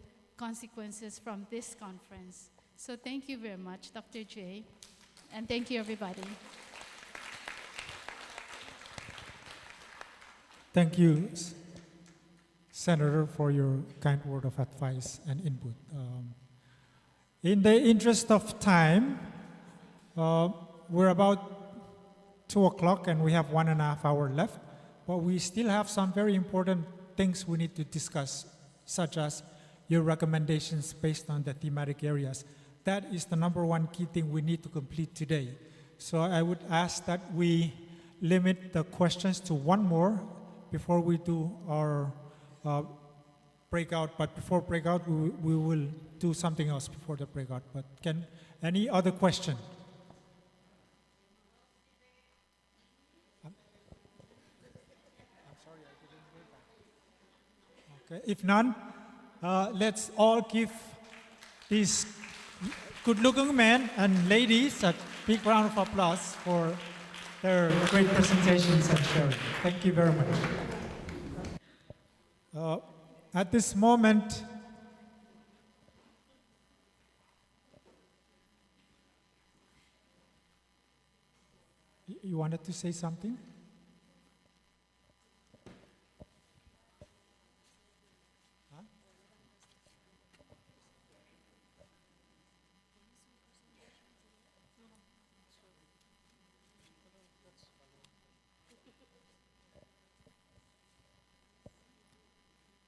consequences from this conference. So thank you very much, Dr. J, and thank you, everybody. Thank you, Senator, for your kind word of advice and input. In the interest of time, we're about 2 o'clock and we have 1.5 hours left, but we still have some very important things we need to discuss, such as your recommendations based on the thematic areas. That is the number one key thing we need to complete today. So I would ask that we limit the questions to one more before we do our breakout. But before breakout, we will do something else before the breakout. But any other question? I'm sorry, I didn't hear that. Okay, if none, let's all give these good-looking men and ladies a big round of applause for their great presentations and sharing. Thank you very much. At this moment, you wanted to say something?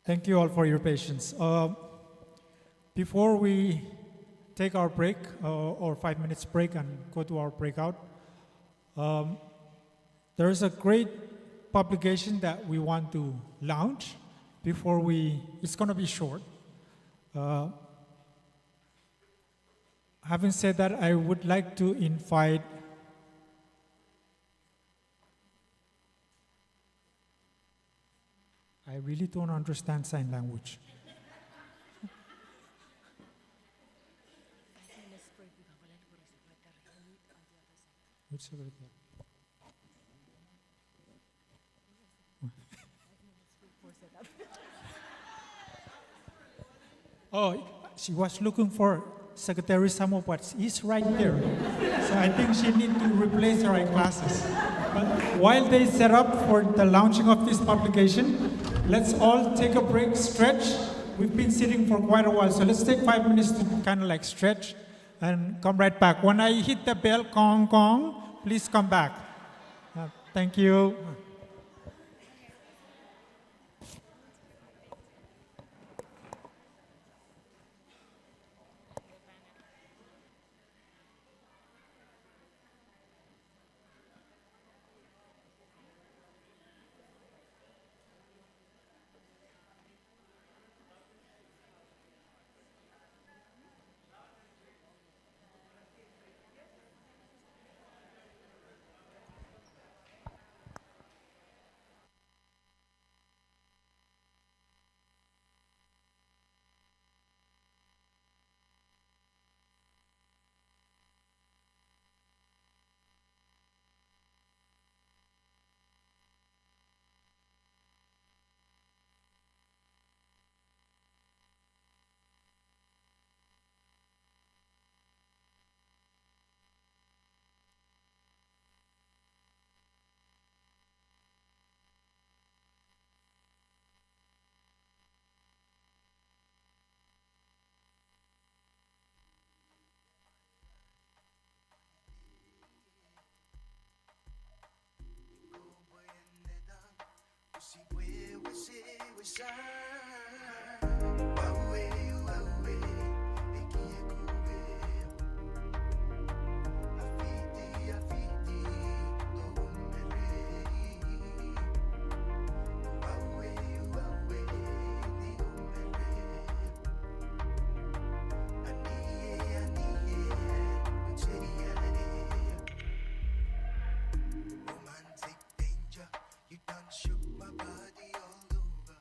Thank you all for your patience. Before we take our break, or 5 minutes break and go to our breakout, there is a great publication that we want to launch before it's going to be short. Having said that, I would like to invite I really don't understand sign language. Which secretary? Oh, she was looking for Secretary Samo, but he's right there. So I think she needs to replace her eyeglasses. But while they set up for the launching of this publication, let's all take a break, stretch. We've been sitting for quite a while, so let's take 5 minutes to kind of like stretch and come right back. When I hit the bell, gong, gong, please come back. Thank you. Romantic danger, you done shook my body all over.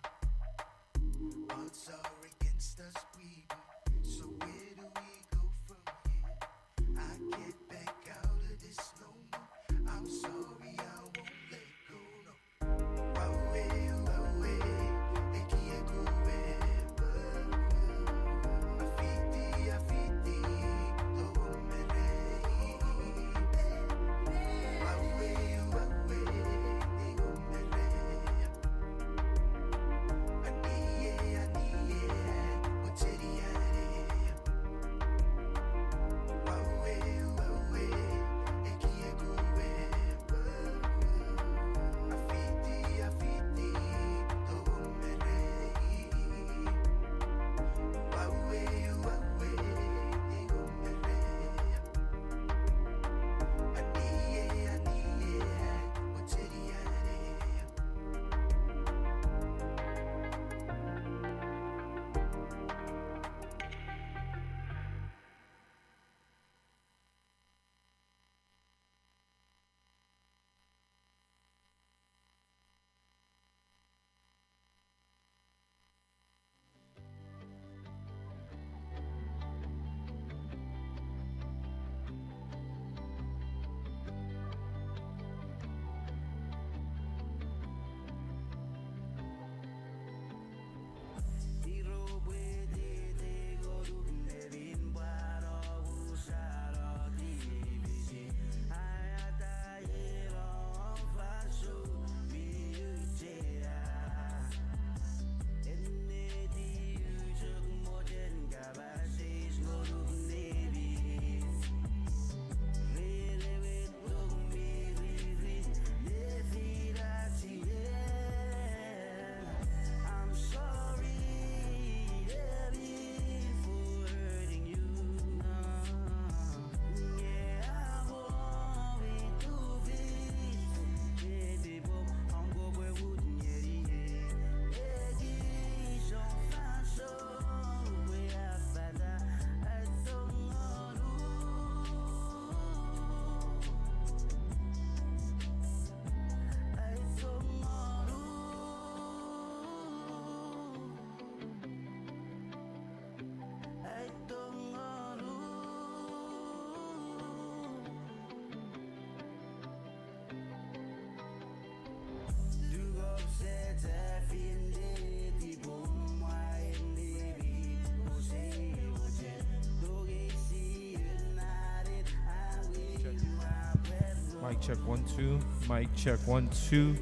check 1 2. Mic check 1 2.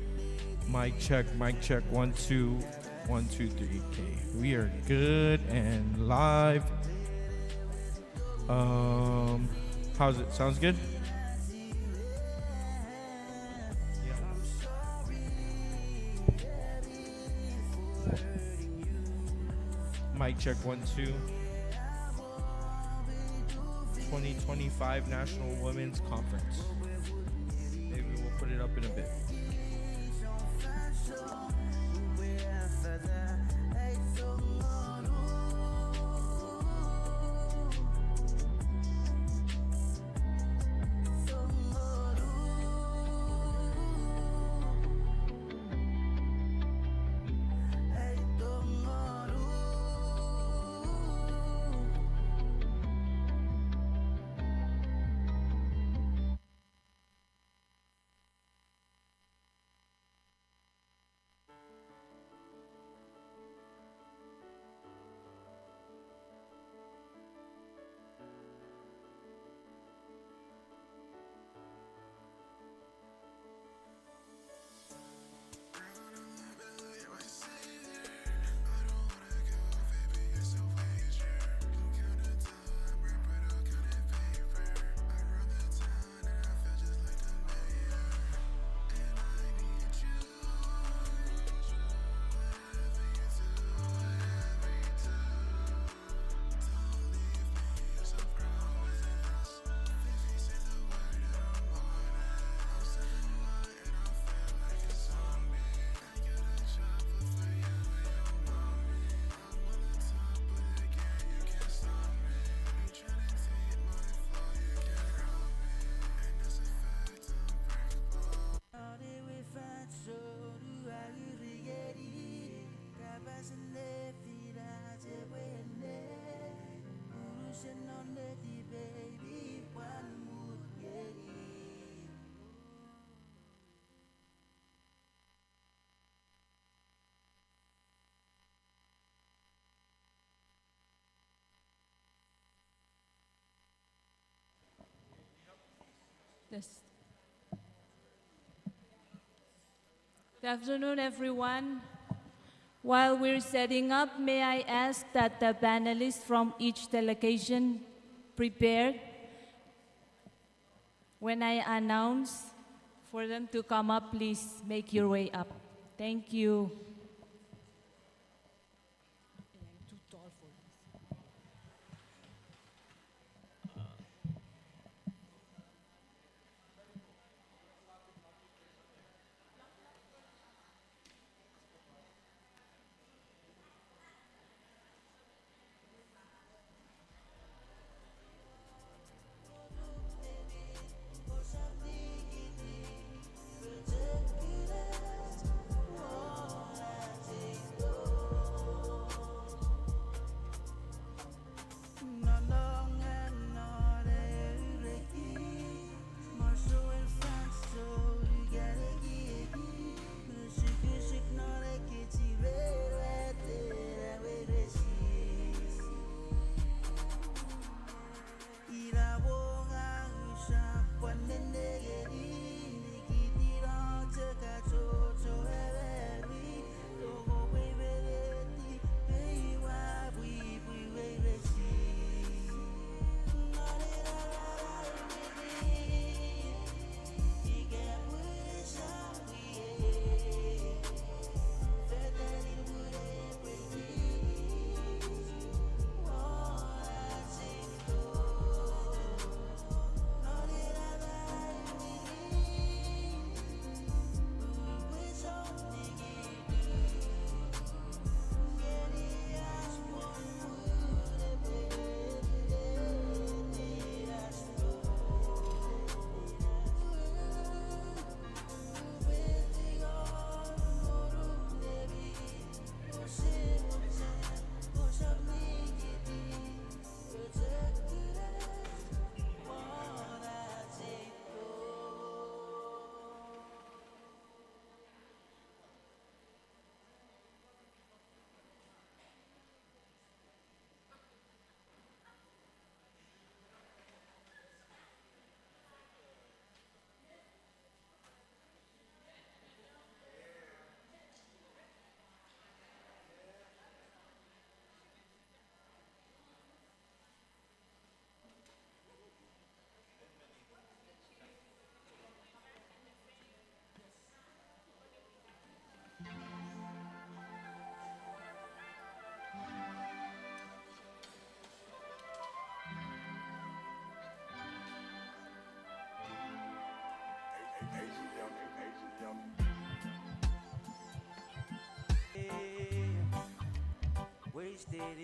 Mic check 1 2. 1 2 3. Okay, we are good and live. How's it? Sounds good? Yeah. Mic check 1 2. 2025 National Women's Conference. Maybe we'll put it up in a bit. Yes. Good afternoon, everyone. While we're setting up, may I ask that the panelists from each delegation prepare when I announce for them to come up, please make your way up. Thank you.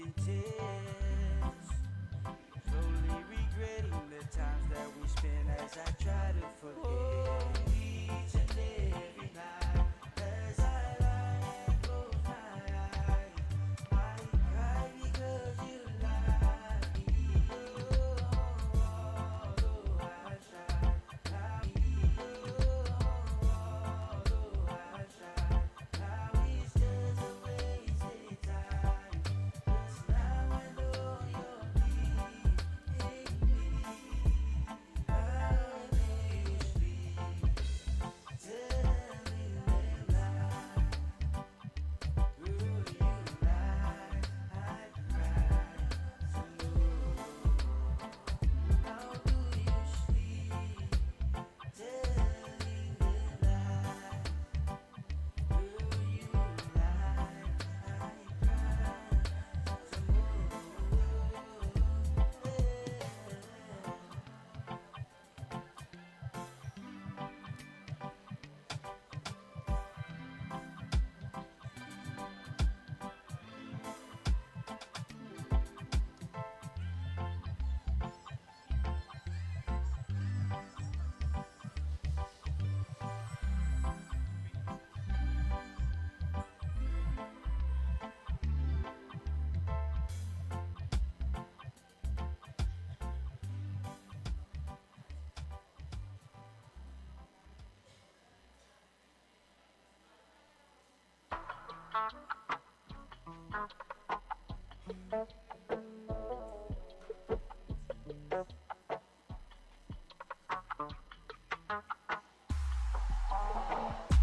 in tears, slowly regretting the times that we spent as I try to forget. Each and every night, as I lie and close my eyes, I cry because you lied. Although I tried, now it's just a wasted time. 'Cause now I know you're leaving me. How do you sleep? Telling them lies. Girl, you lied. I cried some more. How do you sleep? Telling them lies. Girl, you lied. I cried some more.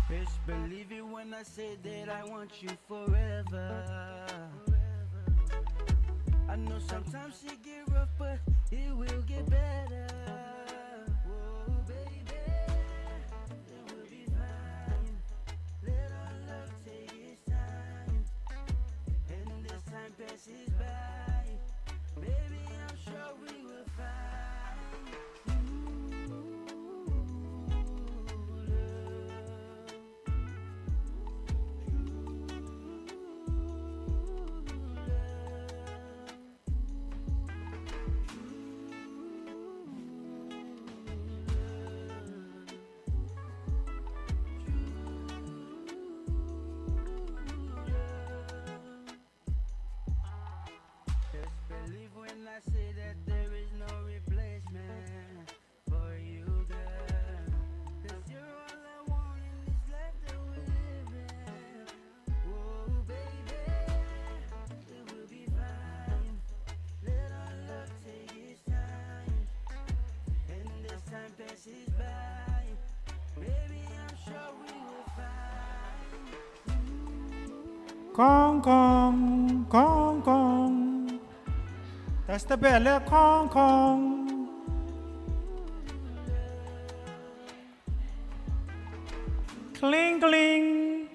Best believe it when I say that I want you forever. I know sometimes it get rough, but it will get better. Whoa, baby, it will be fine. Let our love take its time, and as time passes by, baby, I'm sure we will find. Just believe when I say that there is no replacement for you, girl. 'Cause you're all I want in this life that we're living. Whoa, baby, it will be fine. Let our love take its time, and as time passes by, baby, I'm sure we will find. Kong Kong, Kong Kong. That's the bell, Kong Kong. Cling cling.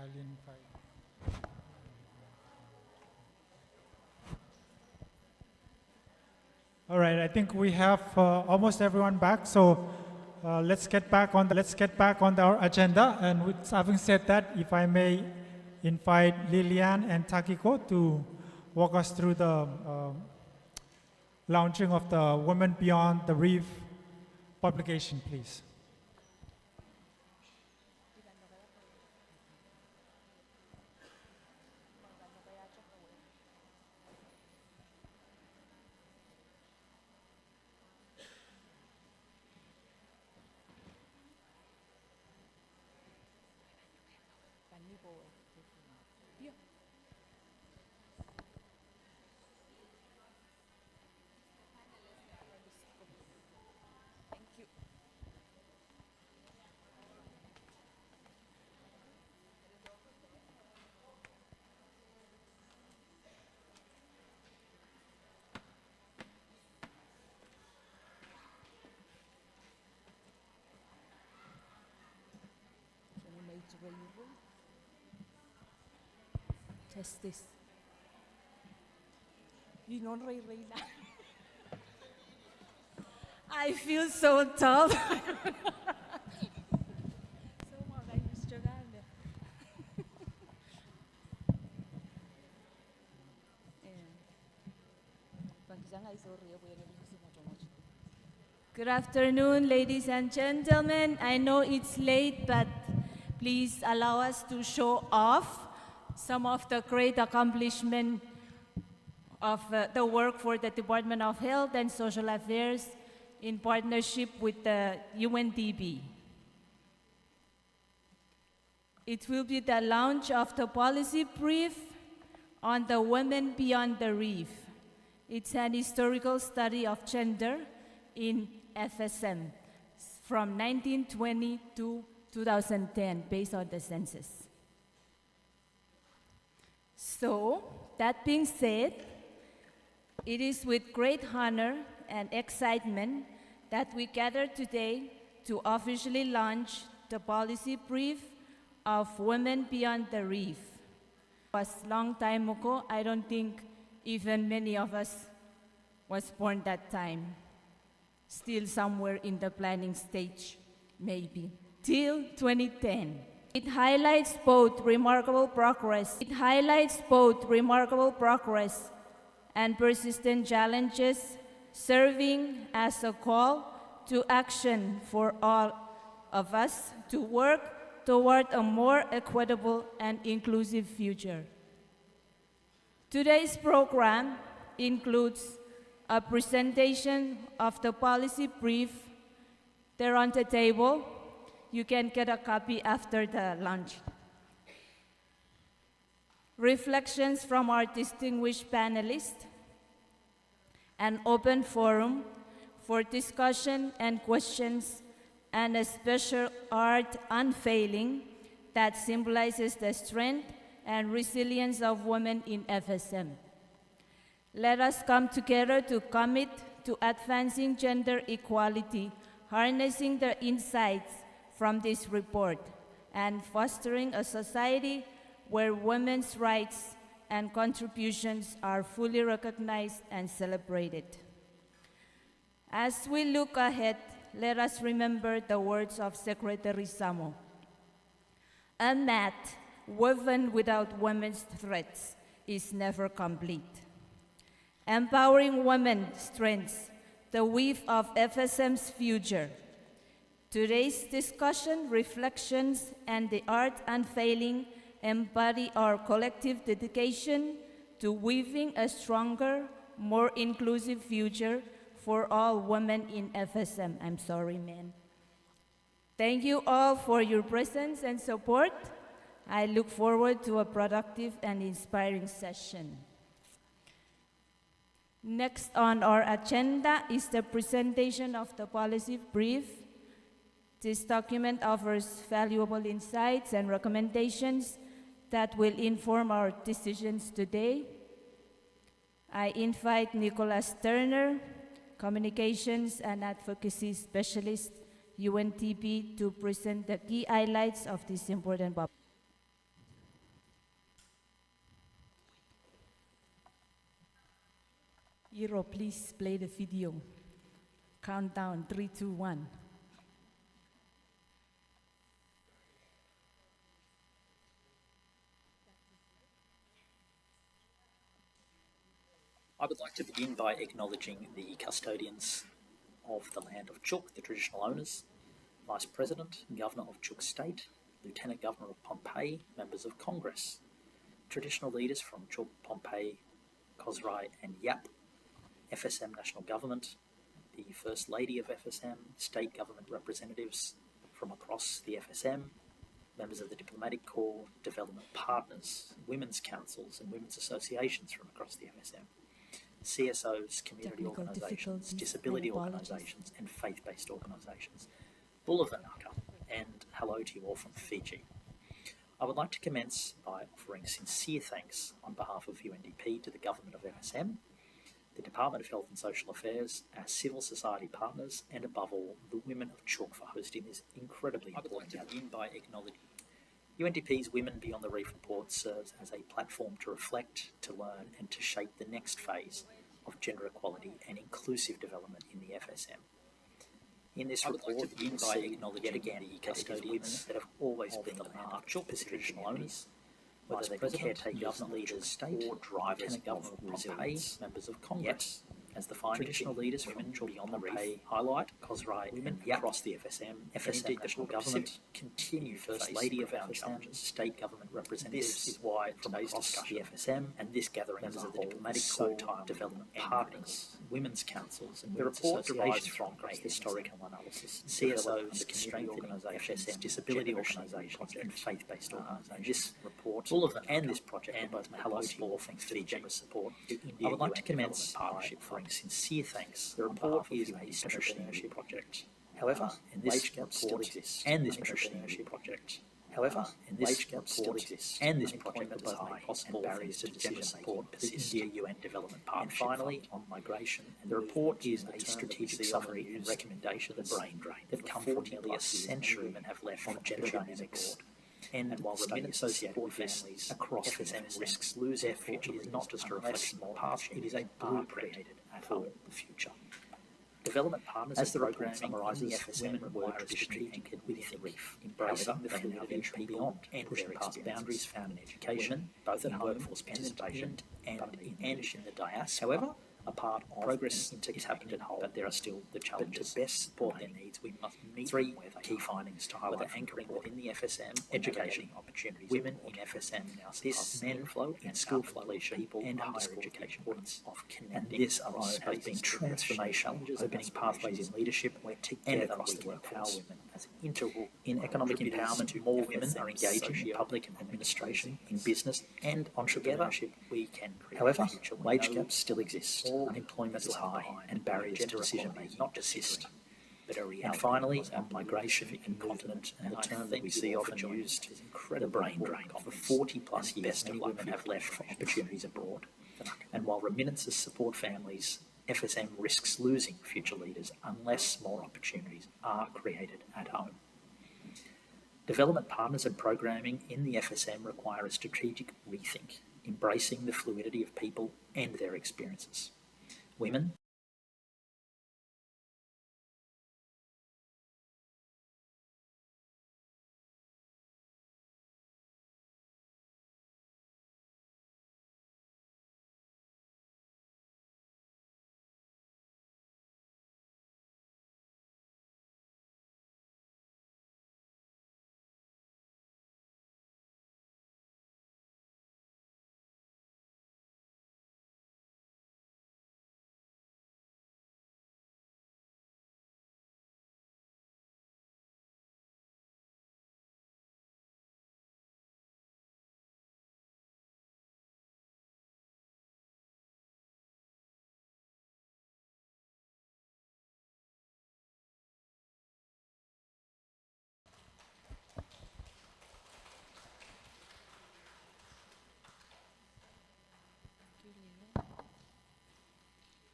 I'll invite. All right, I think we have almost everyone back, so let's get back on our agenda. And with having said that, if I may invite Lilian and Takiko to walk us through the launching of the Women Beyond the Reef publication, please. Test this. You know, I feel so tall. Good afternoon, ladies and gentlemen. I know it's late, but please allow us to show off some of the great accomplishment of the work for the Department of Health and Social Affairs in partnership with the UNDP. It will be the launch of the policy brief on the Women Beyond the Reef. It's an historical study of gender in FSM from 1920 to 2010, based on the census. So, that being said, it is with great honor and excitement that we gather today to officially launch the policy brief of Women Beyond the Reef. It was a long time ago. I don't think even many of us was born that time. Still somewhere in the planning stage, maybe. Till 2010. It highlights both remarkable progress. And persistent challenges, serving as a call to action for all of us to work toward a more equitable and inclusive future. Today's program includes a presentation of the policy brief. They're on the table. You can get a copy after the lunch. Reflections from our distinguished panelists, an open forum for discussion and questions, and a special art unfailing that symbolizes the strength and resilience of women in FSM. Let us come together to commit to advancing gender equality, harnessing the insights from this report, and fostering a society where women's rights and contributions are fully recognized and celebrated. As we look ahead, let us remember the words of Secretary Samo. A mat woven without women's threads is never complete. Empowering women strengthens the weave of FSM's future. Today's discussion, reflections, and the art unfailing embody our collective dedication to weaving a stronger, more inclusive future for all women in FSM. I'm sorry, man. Thank you all for your presence and support. I look forward to a productive and inspiring session. Next on our agenda is the presentation of the policy brief. This document offers valuable insights and recommendations that will inform our decisions today. I invite Nicholas Turner, Communications and Advocacy Specialist, UNTP, to present the key highlights of this important publication. Hero, please play the video. Countdown, 3, 2, 1. I would like to begin by acknowledging the custodians of the land of Chuuk, the traditional owners, Vice President, Governor of Chuuk State, Lieutenant Governor of Pohnpei, members of Congress, traditional leaders from Chuuk, Pohnpei, Kozrai and Yap, FSM National Government, the First Lady of FSM, state government representatives from across the FSM, members of the Diplomatic Corps, development partners, women's councils and women's associations from across the FSM, CSOs, community organisations, disability organisations and faith-based organisations, Bula Vinaka, and hello to you all from Fiji. I would like to commence by offering sincere thanks on behalf of UNDP to the Government of FSM, the Department of Health and Social Affairs, our civil society partners, and above all, the women of Chuuk for hosting this incredibly important event. By acknowledging UNDP's Women Beyond the Reef report serves as a platform to reflect, to learn, and to shape the next phase of gender equality and inclusive development in the FSM. In this report, you will see yet again the custodians that have always been the land of Chuuk traditional owners, whether they be caretakers, leaders, state, or drivers, government resilience, members of Congress, as the traditional leaders from Beyond the Reef highlight, Kozrai women across the FSM, FSM National Government, continue First Lady of FSM, state government representatives. This is why today's discussion, the FSM, and this gathering members of the Diplomatic Corps, development partners, women's councils, and the report derives from a historical analysis, CSOs, community organisations, disability organisations, and faith-based organisations. This report, all of them, and this project, and both hello to all thanks to the generous support. I would like to commence partnership for sincere thanks. The report is a entrepreneurship project. However, in this wage gap still exists, and this entrepreneurship project. However, in this wage gap still exists, and this project is high, and barriers to decision support persist. India UN Development Partnership. And finally, on migration, and the report is a strategic summary and recommendation of the brain drain that come from nearly a century women have left from gender dynamics. And while remittance associated with families across FSM risks lose their future, it is not just a reflection of the past, it is a blueprint for the future. Development partners as the program summarises the FSM were traditionally anchored within the reef, embracing the fluidity of beyond and pushing past boundaries found in education, both in workforce participation and in the diaspora. However, a part of progress is happening at home, but there are still the challenges. To best support their needs, we must meet three key findings to highlight anchoring within the FSM, education opportunities, women in FSM, this men flow and school flow, people and higher education points of connecting. And this alone has been transformational, opening pathways in leadership and across the empower women as integral in economic empowerment. More women are engaging in public administration, in business and entrepreneurship. We can create. However, wage gaps still exist. Unemployment is high, and barriers to decision-making not persist. And finally, on migration and continent, and a term that we see often used, the brain drain. For 40-plus years, many women have left for opportunities abroad. And while remittances support families, FSM risks losing future leaders unless more opportunities are created at home. Development partners and programming in the FSM require a strategic rethink, embracing the fluidity of people and their experiences. Women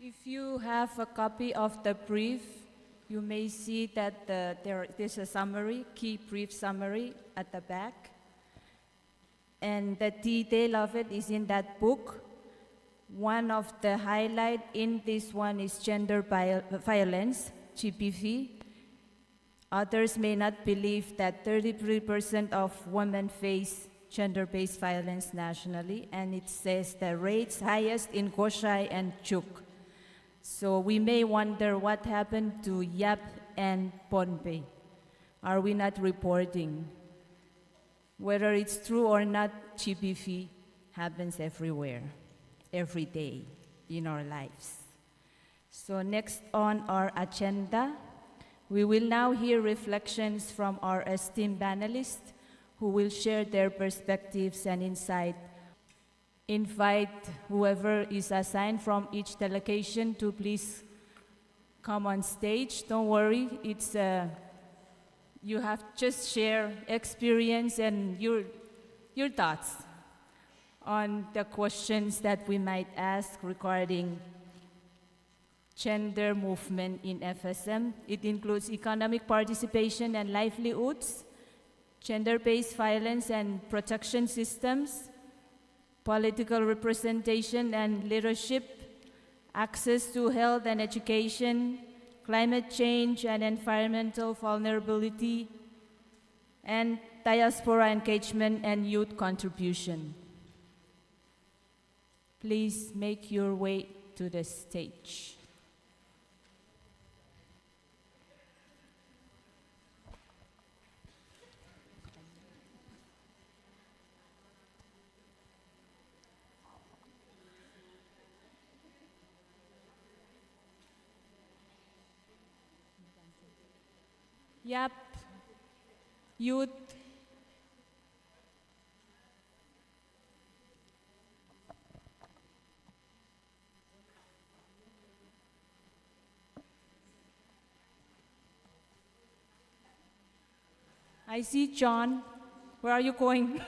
If you have a copy of the brief, you may see that there's a summary, key brief summary at the back. And the detail of it is in that book. One of the highlight in this one is gender violence, GBV. Others may not believe that 33% of women face gender-based violence nationally, and it says the rates highest in Koshai and Chuuk. So we may wonder what happened to Yap and Pohnpei. Are we not reporting? Whether it's true or not, GBV happens everywhere, every day in our lives. So next on our agenda, we will now hear reflections from our esteemed panelists who will share their perspectives and insight. Invite whoever is assigned from each delegation to please come on stage. Don't worry, it's you have just share experience and your thoughts on the questions that we might ask regarding gender movement in FSM. It includes economic participation and livelihoods, gender-based violence and protection systems, political representation and leadership, access to health and education, climate change and environmental vulnerability, and diaspora engagement and youth contribution. Please make your way to the stage. Yep, youth. I see John. Where are you going?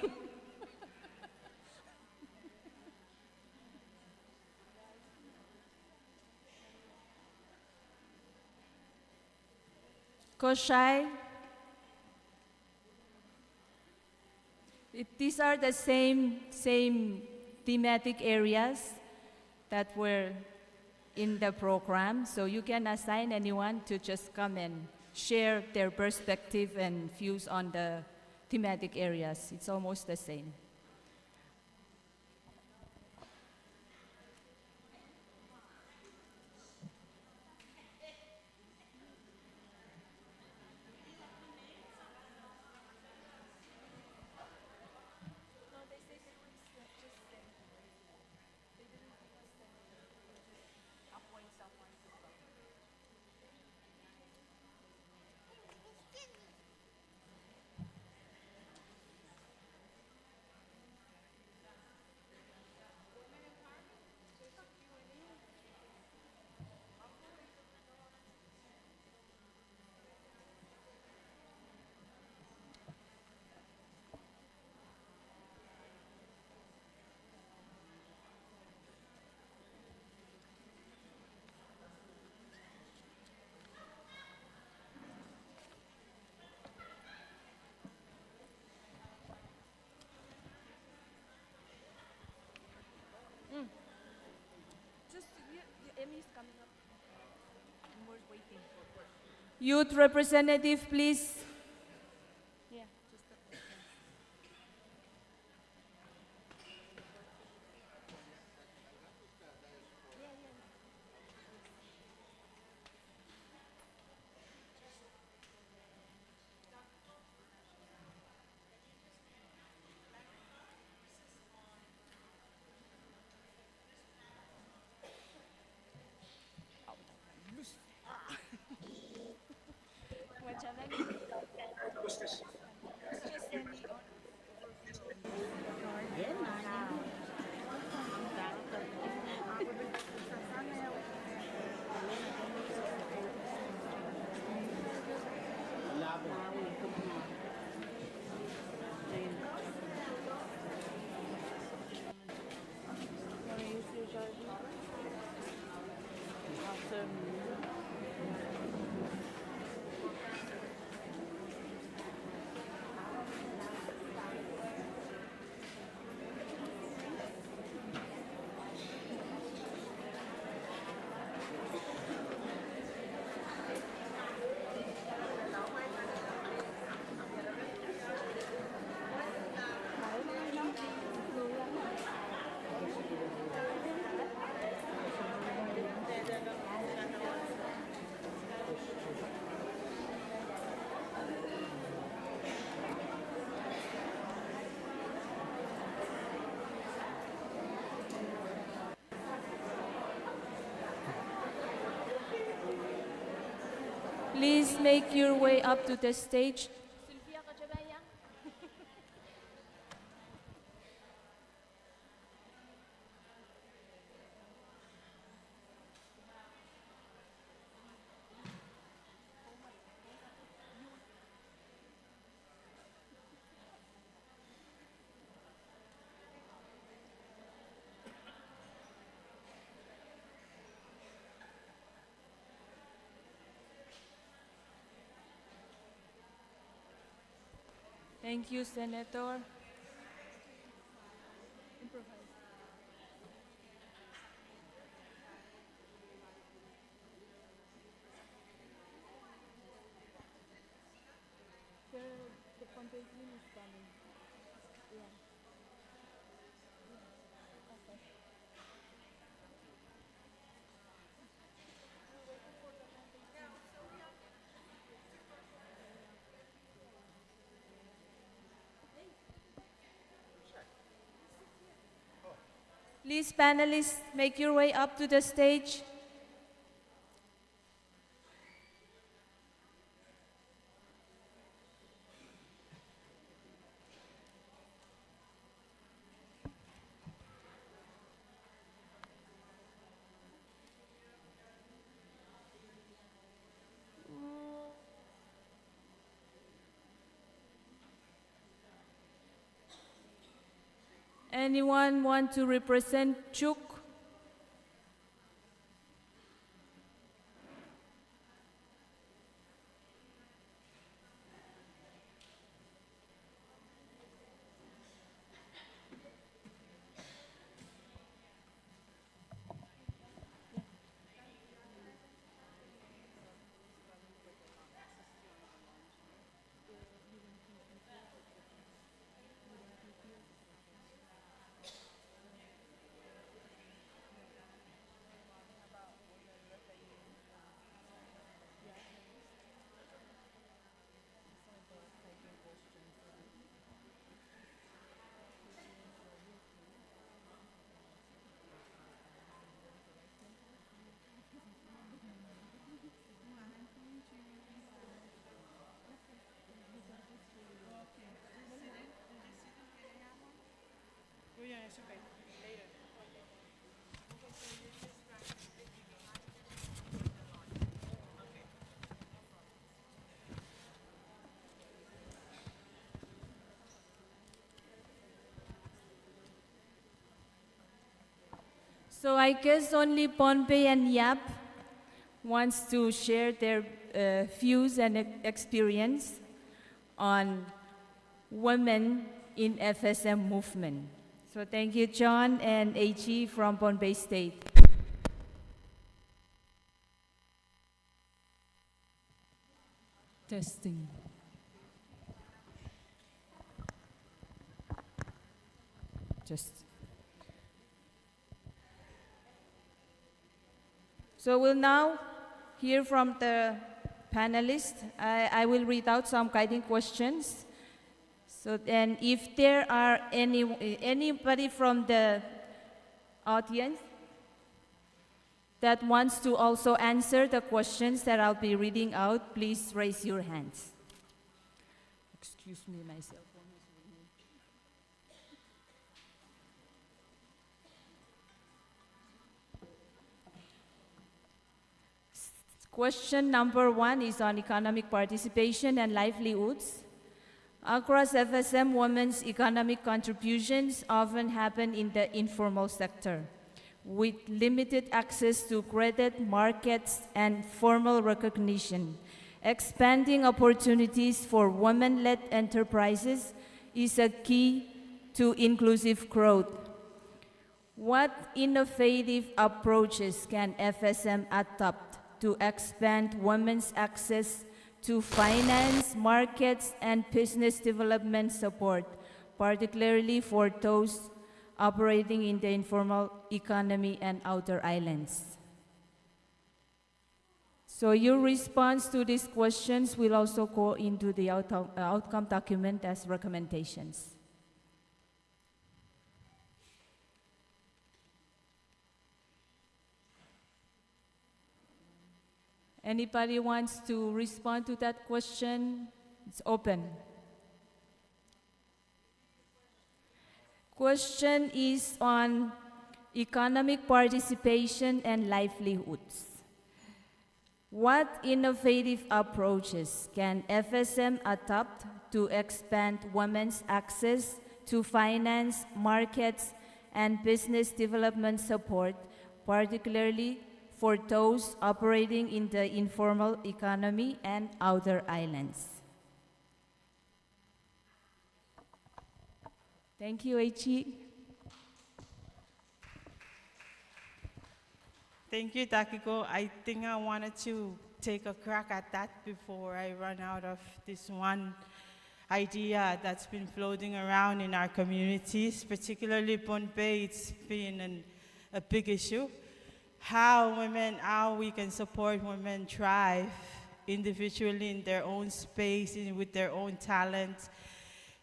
Koshai. These are the same thematic areas that were in the program, so you can assign anyone to just come and share their perspective and views on the thematic areas. It's almost the same. Youth representative, please. Yeah, Please make your way up to the stage. Thank you, Senator. Please, panelists, make your way up to the stage. Anyone want to represent Chuuk? So I guess only Pohnpei and Yap wants to share their views and experience on women in FSM movement. So thank you, John and AG from Pohnpei State. Testing. So we'll now hear from the panelists. I will read out some guiding questions. So then if there are anybody from the audience that wants to also answer the questions that I'll be reading out, please raise your hands. Excuse me, myself. Question number 1 is on economic participation and livelihoods. Across FSM, women's economic contributions often happen in the informal sector, with limited access to credit markets and formal recognition. Expanding opportunities for women-led enterprises is a key to inclusive growth. What innovative approaches can FSM adopt to expand women's access to finance, markets, and business development support, particularly for those operating in the informal economy and outer islands? So your response to these questions will also go into the outcome document as recommendations. Anybody wants to respond to that question? It's open. Question is on economic participation and livelihoods. What innovative approaches can FSM adopt to expand women's access to finance, markets, and business development support, particularly for those operating in the informal economy and outer islands? Thank you, Eichi. Thank you, Takiko. I think I wanted to take a crack at that before I run out of this one idea that's been floating around in our communities, particularly Pohnpei. It's been a big issue. How we can support women thrive individually in their own space and with their own talents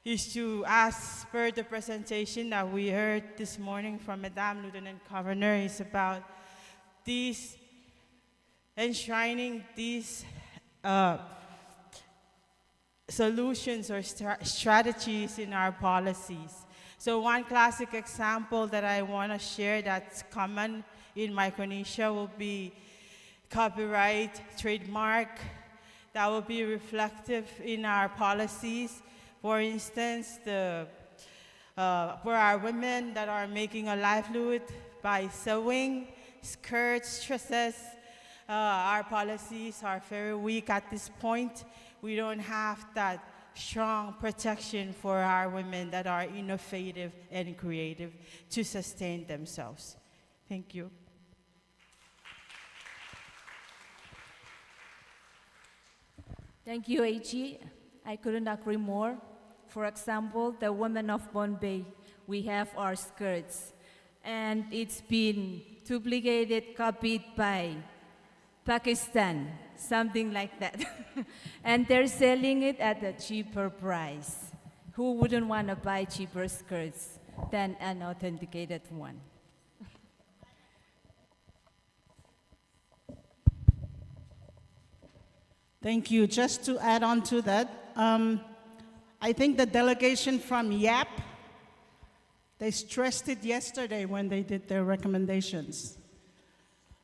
is to, as per the presentation that we heard this morning from Madame Lieutenant Governor, is about these enshrining these solutions or strategies in our policies. So one classic example that I want to share that's common in Micronesia will be copyright, trademark, that will be reflective in our policies. For instance, for our women that are making a livelihood by sewing, skirts, dresses, our policies are very weak at this point. We don't have that strong protection for our women that are innovative and creative to sustain themselves. Thank you. Thank you, Eichi. I couldn't agree more. For example, the women of Pohnpei, we have our skirts, and it's been duplicated, copied by Pakistan, something like that. And they're selling it at a cheaper price. Who wouldn't want to buy cheaper skirts than an authenticated one? Thank you. Just to add on to that, I think the delegation from YAP, they stressed it yesterday when they did their recommendations.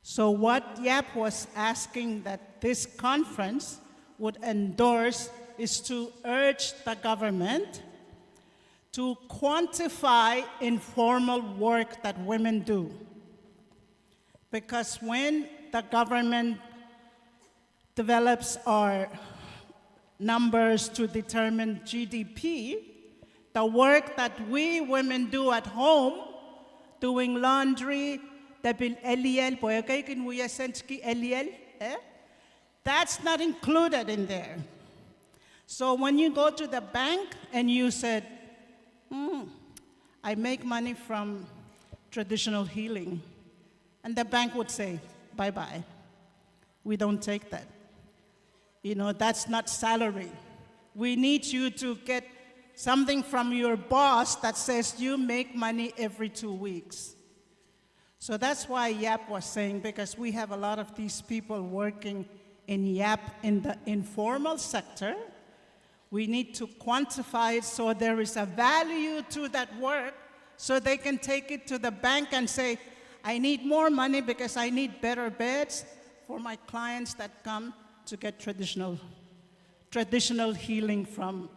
So what YAP was asking that this conference would endorse is to urge the government to quantify informal work that women do. Because when the government develops our numbers to determine GDP, the work that we women do at home, doing laundry, that's not included in there. So when you go to the bank and you said, I make money from traditional healing, and the bank would say, bye-bye, we don't take that. You know, that's not salary. We need you to get something from your boss that says you make money every 2 weeks. So that's why YAP was saying, because we have a lot of these people working in YAP in the informal sector, we need to quantify it so there is a value to that work so they can take it to the bank and say, I need more money because I need better beds for my clients that come to get traditional healing from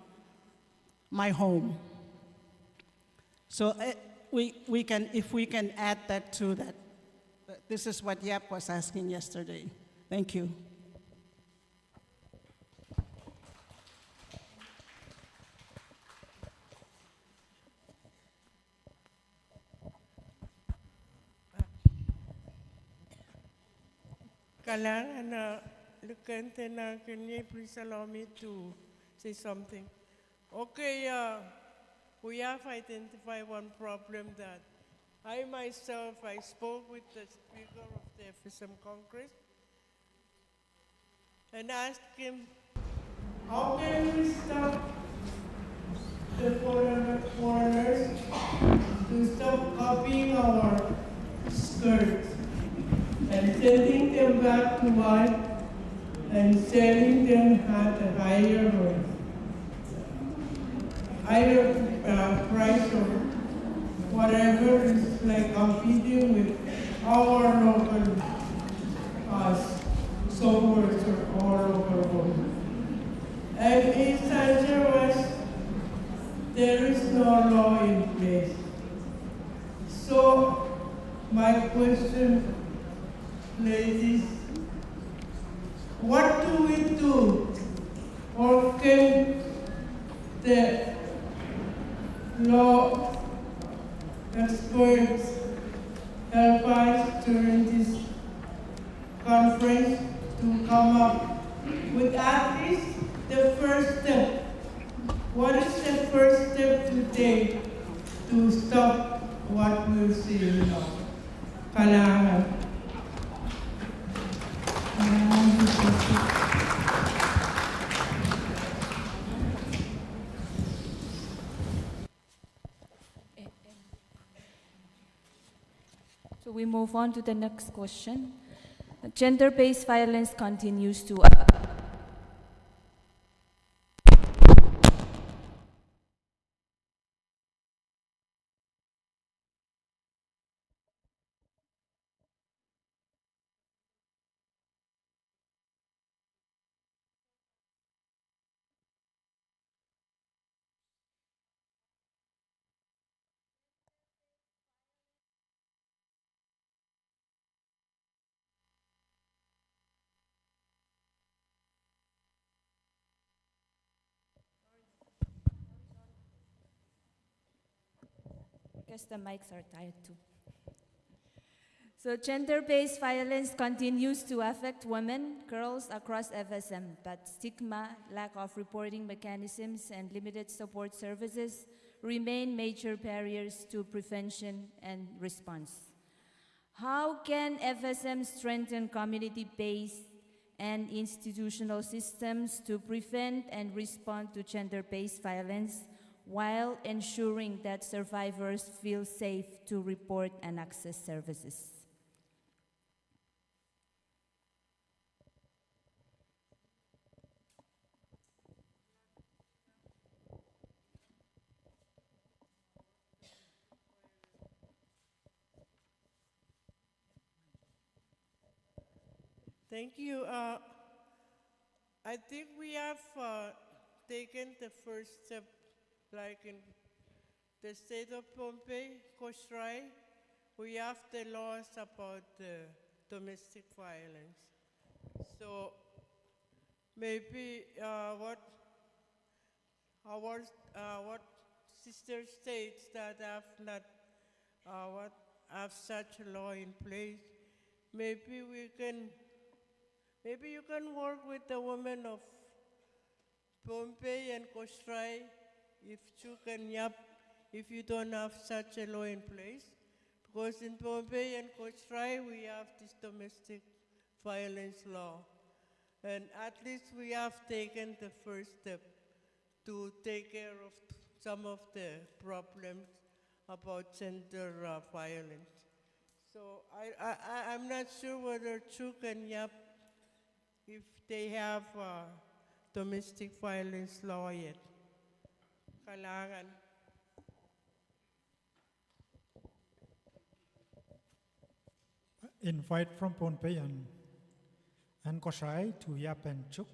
my home. So we can, if we can add that to that. This is what Yap was asking yesterday. Thank you. Kalang, Lucantena, can you please allow me to say something? Okay, we have identified one problem that I myself, I spoke with the Speaker of the FSM Congress and asked him, how can we stop the foreigners to stop copying our skirts and sending them back to what and selling them at a higher price or whatever is like competing with our local sewers or our local homes. And his answer was, there is no law in place. So my question, ladies, what do we do? Or can the law experts help us during this conference to come up with at least the first step? What is the first step to take to stop what we're seeing now? Kailangan. So we move on to the next question. Gender-based violence continues to guess the mics are tired too. So gender-based violence continues to affect women, girls across FSM, but stigma, lack of reporting mechanisms, and limited support services remain major barriers to prevention and response. How can FSM strengthen community-based and institutional systems to prevent and respond to gender-based violence while ensuring that survivors feel safe to report and access services? Thank you. I think we have taken the first step, like in the state of Pohnpei, Koshrai, we have the laws about domestic violence. So maybe what sister states that have not have such a law in place, maybe you can work with the women of Pohnpei and Koshrai, if Chuuk and Yap, if you don't have such a law in place. Because in Pohnpei and Koshrai, we have this domestic violence law. And at least we have taken the first step to take care of some of the problems about gender violence. So I'm not sure whether Chuuk and Yap, if they have domestic violence law yet. Kailangan. Invite from Pohnpei and Koshrai to Yap and Chuuk.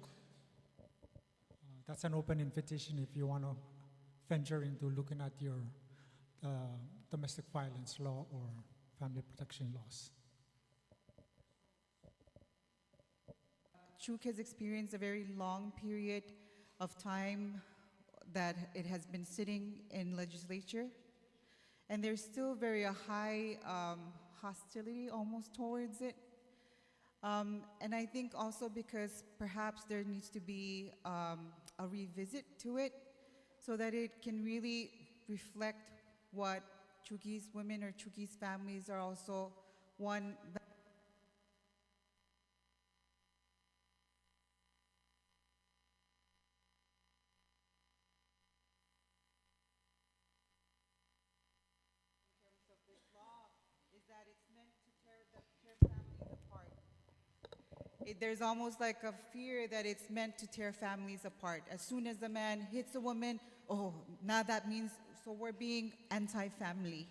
That's an open invitation if you want to venture into looking at your domestic violence law or family protection laws. Chuuk has experienced a very long period of time that it has been sitting in legislature, and there's still very high hostility almost towards it. And I think also because perhaps there needs to be a revisit to it so that it can really reflect what Chuukese women or Chuukese families are also one. there's almost like a fear that it's meant to tear families apart. As soon as a man hits a woman, oh, now that means, so we're being anti-family.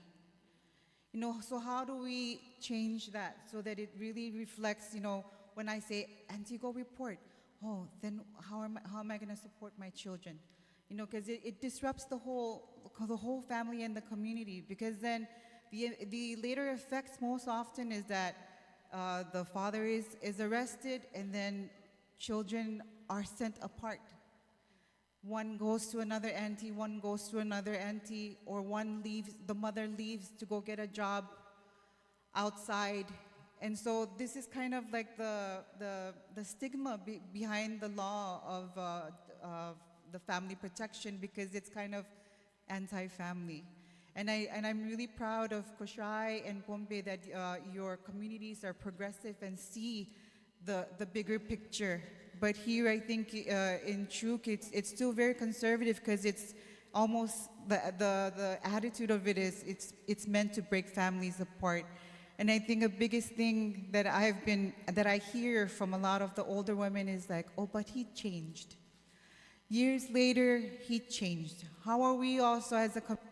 You know, so how do we change that so that it really reflects, you know, when I say Antigua report, oh, then how am I going to support my children? You know, because it disrupts the whole family and the community, because then the later effects most often is that the father is arrested and then children are sent apart. One goes to another auntie, one goes to another auntie, or one leaves, the mother leaves to go get a job outside. And so this is kind of like the stigma behind the law of the family protection, because it's kind of anti-family. And I'm really proud of Koshai and Pompe that your communities are progressive and see the bigger picture. But here, I think in Chuuk, it's still very conservative, because it's almost the attitude of it is it's meant to break families apart. And I think the biggest thing that I hear from a lot of the older women is like, oh, but he changed. Years later, he changed. How are we also as a community?